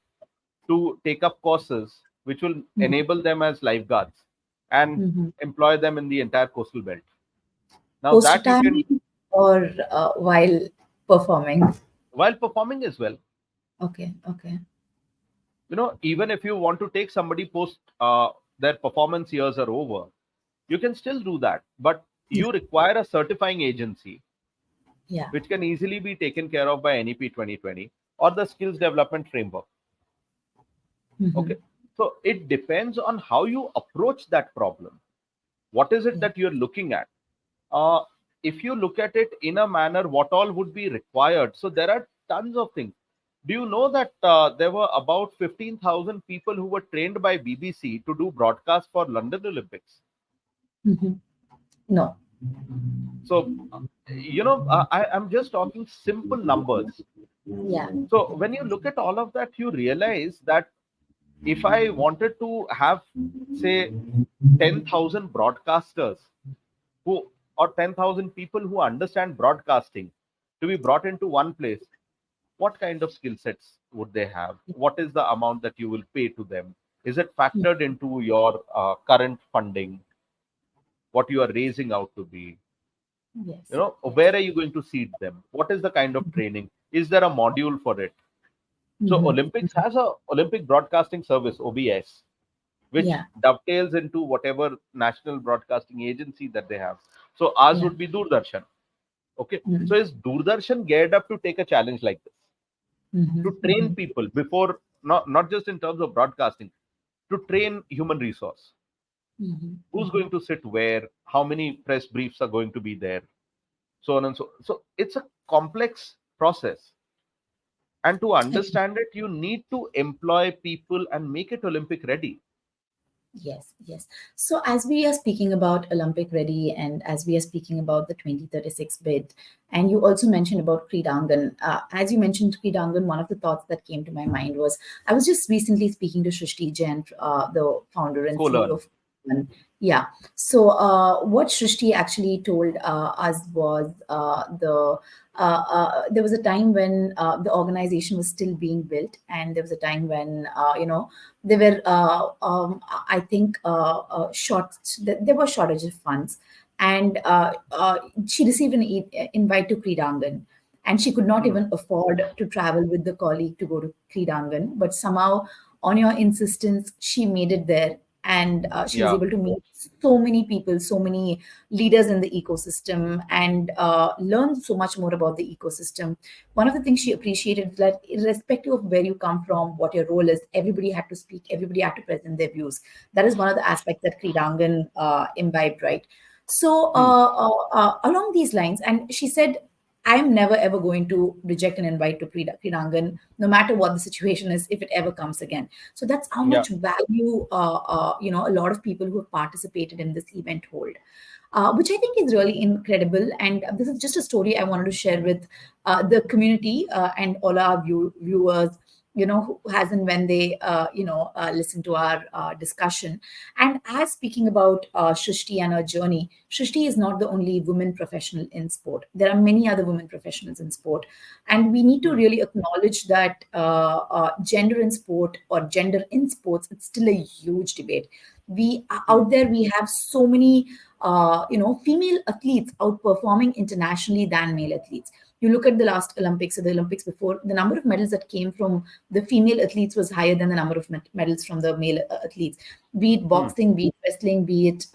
to take up courses which will enable them as lifeguards and Mm-hmm. employ them in the entire coastal belt. Now, Post that you can, retirement or while performing? while performing as well. Okay. Okay. Even if you want to take somebody post their performance years are over, you can still do that. But Yeah. you require a certifying agency Yeah. which can easily be taken care of by NEP 2020 or the skills development framework. Hmm. Okay. So it depends on how you approach that problem. What is it Yeah. that you're looking at? Uh, if you look at it in a manner, what all would be required? So there are tons of things. Do you know that there were about 15,000 people who were trained by BBC to do broadcast for London Olympics? Mhm. No. So, I'm just talking simple numbers. Yeah. So when you look at all of that, you realize that if I wanted to have, say, 10,000 broadcasters who, or 10,000 people who understand broadcasting to be brought into one place, what kind of skill sets would they have? What is the amount that you will pay to them? Is it factored into your current funding, what you are raising out to be? Yes. Yes. Where are you going to seat them? What is the kind of training? Is there a module for it? So Hmm. Olympics has a Olympic Broadcasting Service, OBS, which Yeah. dovetails into whatever national broadcasting agency that they have. So ours Yeah. would be Doordarshan. Okay. So Mm-hmm. is Doordarshan geared up to take a challenge like this? To train Mm-hmm. people before, not just in terms of broadcasting, to train human resource. Hmm. Who's going to sit where? How many press briefs are going to be there? So on and so. So it's a complex process. And to understand it, you need to employ people and make it Olympic ready. Yes, yes. So as we are speaking about Olympic ready and as we are speaking about the 2036 bid, and you also mentioned about Kreedangan, as you mentioned Kreedangan, one of the thoughts that came to my mind was I was just recently speaking to Shrishti Jain, the founder and CEO Co-learn. of Kreedangan. Yeah. So what Shrishti actually told us was there was a time when the organization was still being built, and there was a time when there were I think there was shortage of funds, and she received an invite to Kreedangan, and she could not Hmm. even afford to travel with the colleague to go to Kreedangan, but somehow on your insistence she made it there, and she was Yeah. able to meet so many people, so many leaders in the ecosystem, and learn so much more about the ecosystem. One of the things she appreciated is that irrespective of where you come from, what your role is, everybody had to speak, everybody had to present their views. That is one of the aspects that Kreedangan imbibed, right? So Hmm. along these lines, and she said, I'm never ever going to reject an invite to Kreedangan, no matter what the situation is, if it ever comes again. So that's how Yeah. much value, a lot of people who have participated in this event hold, which I think is really incredible. And this is just a story I wanted to share with the community and all our viewers, who has and when they, listen to our discussion. And as speaking about Shrishti and her journey, Shrishti is not the only woman professional in sport. There are many other women professionals in sport. And we need to Hmm. really acknowledge that gender in sport or gender in sports, it's still a huge debate. We Hmm. out there, we have so many female athletes outperforming internationally than male athletes. You look at the last Olympics or the Olympics before, the number of medals that came from the female athletes was higher than the number of medals from the male athletes. Be it Hmm. boxing, be it wrestling, be it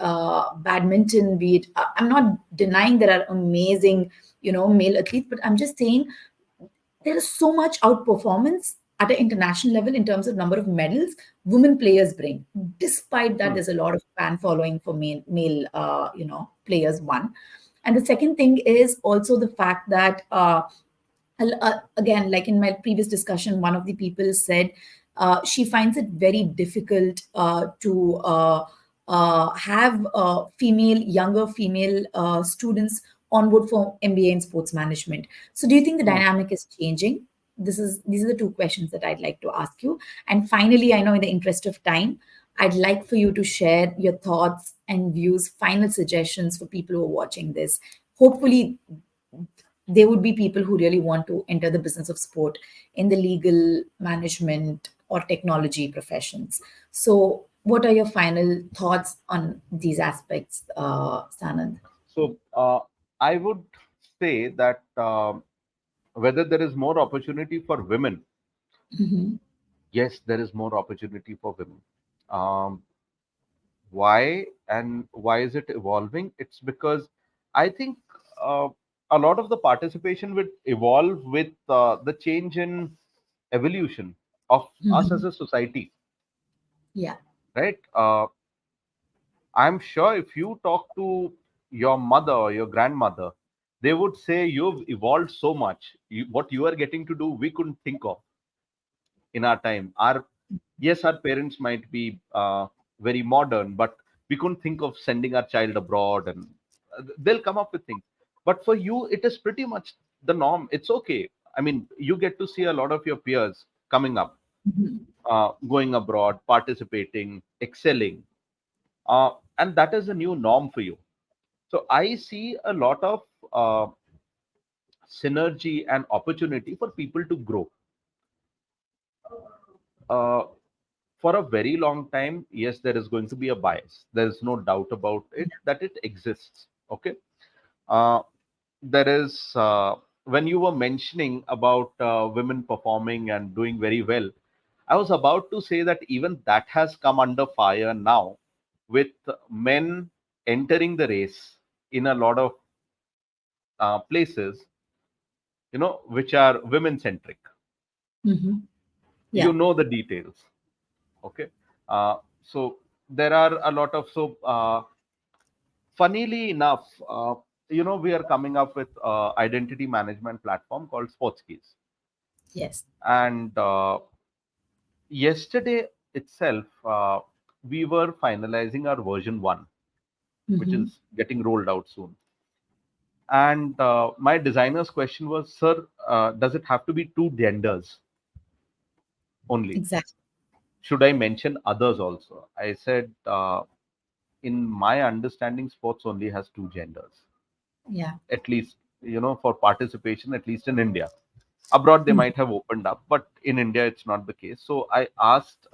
badminton, be it. I'm not denying there are amazing, male athletes, but I'm just saying there is so much outperformance at an international level in terms of number of medals women players bring. Despite that, Hmm. there's a lot of fan following for male players. One, and the second thing is also the fact that again, like in my previous discussion, one of the people said she finds it very difficult to have younger female students on board for MBA in sports management. So, do you think the Hmm. dynamic is changing? These are the two questions that I'd like to ask you. And finally, I know in the interest of time, I'd like for you to share your thoughts and views, final suggestions for people who are watching this. Hopefully, they would be people who really want to enter the business of sport in the legal, management, or technology professions. So, what are your final thoughts on these aspects, Sanand? So I would say that whether there is more opportunity for women, Mhm. yes, there is more opportunity for women. Um, why and why is it evolving? It's because I think uh, a lot of the participation would evolve with the change in evolution of us as Mhm. a society, Yeah. right? I'm sure if you talk to your mother or your grandmother, they would say you've evolved so much. What you are getting to do, we couldn't think of in our time. Our Yes, our parents might be very modern, but we couldn't think of sending our child abroad, and they'll come up with things. But for you, it is pretty much the norm. It's okay. I mean, you get to see a lot of your peers coming up, Mhm. going abroad, participating, excelling, and that is a new norm for you. So I see a lot of uh, synergy and opportunity for people to grow. Uh, for a very long time, yes, there is going to be a bias. There is no doubt about it that it exists. Okay. Uh, there is, when you were mentioning about women performing and doing very well, I was about to say that even that has come under fire now, with men entering the race in a lot of places, which are women centric. Mhm. You Yeah. know the details. Okay. So there are a lot of, funnily enough, we are coming up with identity management platform called Sportskeys. Yes. And yesterday itself, we were finalizing our version 1, which Mhm. is getting rolled out soon. And my designer's question was, sir, does it have to be two genders only? Exactly. Should I mention others also? I said, in my understanding, sports only has two genders, Yeah. at least, for participation, at least in India. Abroad, they Mhm. might have opened up, but in India, it's not the case. So I asked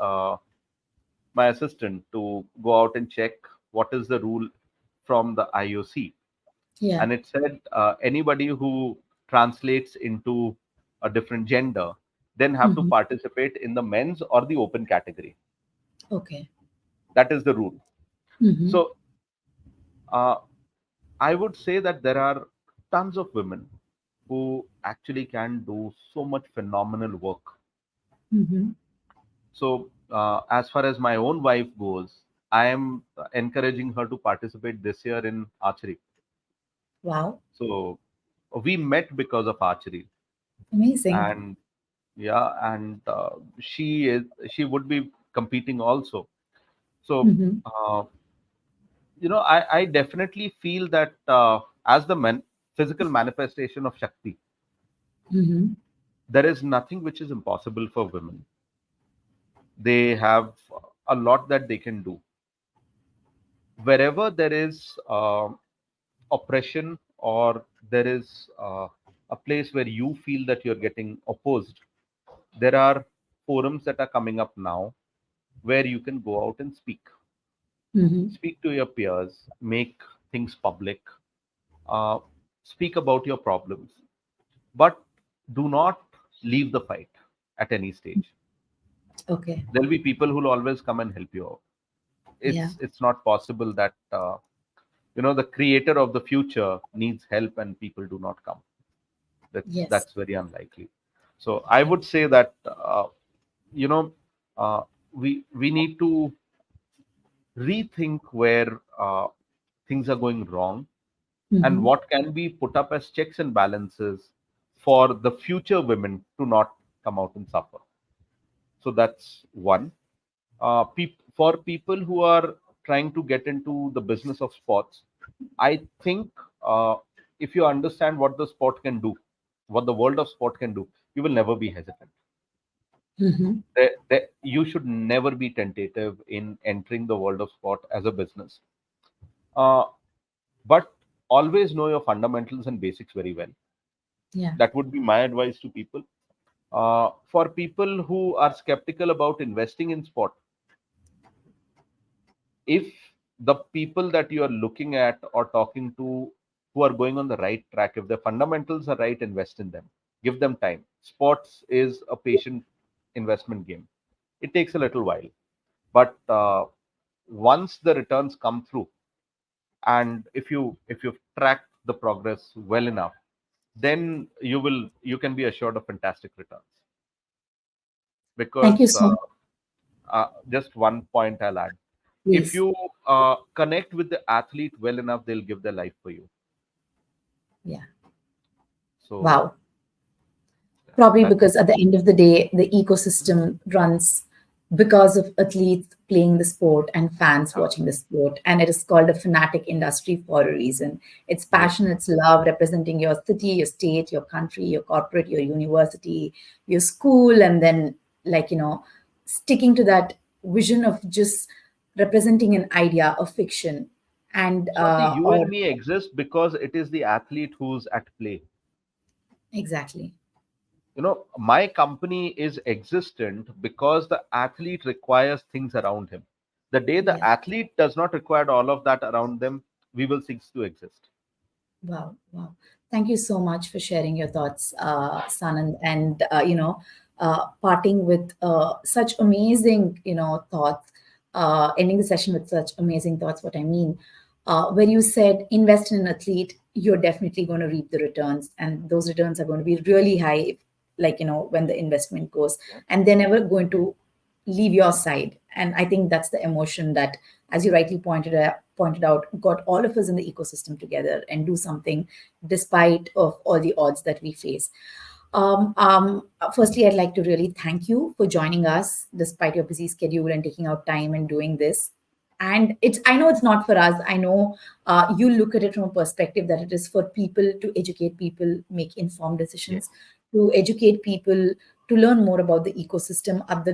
my assistant to go out and check what is the rule from the IOC. Yeah. And it said anybody who translates into a different gender then have to Mhm. participate in the men's or the open category. Okay. That is the rule. Mhm. So uh, I would say that there are tons of women who actually can do so much phenomenal work. Mhm. So, as far as my own wife goes, I am encouraging her to participate this year in archery. Wow. So, we met because of archery, Amazing. and yeah, and she would be competing also. So, Mhm. I definitely feel that as the physical manifestation of Shakti, Mhm. there is nothing which is impossible for women. They have a lot that they can do. Wherever there is oppression, or there is a place where you feel that you're getting opposed, there are forums that are coming up now where you can go out and Mhm. speak to your peers, make things public, uh, speak about your problems, but do not leave the fight at any stage. Okay. There'll be people who'll always come and help you out. Yeah. It's not possible that the creator of the future needs help and people do not come. Yes. That's very unlikely. So I Yeah. would say that you know we need to rethink where things are going wrong, and Mhm. what can be put up as checks and balances for the future women to not come out and suffer. So that's one. For people who are trying to get into the business of sports, I think if you understand what the sport can do, what the world of sport can do, you will never be hesitant. Mhm. You should never be tentative in entering the world of sport as a business. Uh, but always know your fundamentals and basics very well. Yeah. That would be my advice to people. For people who are skeptical about investing in sport, if the people that you are looking at or talking to who are going on the right track, if their fundamentals are right, invest in them. Give them time. Sports is a patient investment game. It takes a little while, but once the returns come through, and if you track the progress well enough, then you can be assured of fantastic returns. Thank you Because so much. just one point I'll add. If Please. you connect with the athlete well enough, they'll give their life for you. Yeah. So Wow. Probably that's because at the end of the day, the ecosystem runs because of athletes playing the sport and fans uh, watching the sport. And it is called a fanatic industry for a reason. It's yes, passion, it's love representing your city, your state, your country, your corporate, your university, your school, and then, like, sticking to that vision of just representing an idea, a fiction, and, Swati, you or and me exist because it is the athlete who's at play. exactly. My company is existent because the athlete requires things around him. The day the Yeah. athlete does not require all of that around them, we will cease to exist. Wow, wow. Thank you so much for sharing your thoughts, Sanand, and parting with such amazing, thoughts. Ending the session with such amazing thoughts. What I mean, when you said invest in an athlete, you're definitely going to reap the returns, and those returns are going to be really high. Like, when the investment goes, and they're never going to leave your side. And I think that's the emotion that, as you rightly pointed out, got all of us in the ecosystem together and do something despite of all the odds that we face. Firstly, I'd like to really thank you for joining us despite your busy schedule and taking out time and doing this. And I know it's not for us. I know you look at it from a perspective that it is for people, to educate people, make informed Yes. decisions, to educate people, to learn more about the ecosystem at the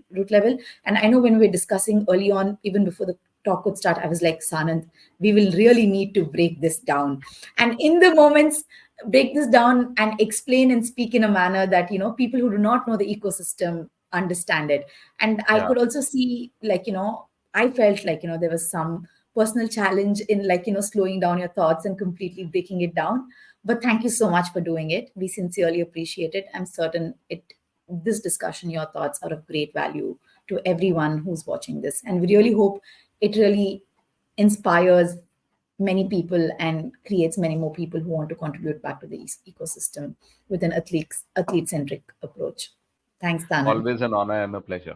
root level. And I know when we were discussing early on, even before the talk could start, I was like, Sanand, we will really need to break this down. And in the moments, break this down and explain and speak in a manner that, people who do not know the ecosystem understand it. And I Yeah. could also see, like, I felt like, there was some personal challenge in, like, slowing down your thoughts and completely breaking it down. But thank you so much for doing it. We sincerely appreciate it. I'm certain this discussion, your thoughts are of great value to everyone who's watching this. And we really hope it really inspires many people and creates many more people who want to contribute back to the ecosystem with an athlete centric approach. Thanks, Tanand. Always an honor and a pleasure.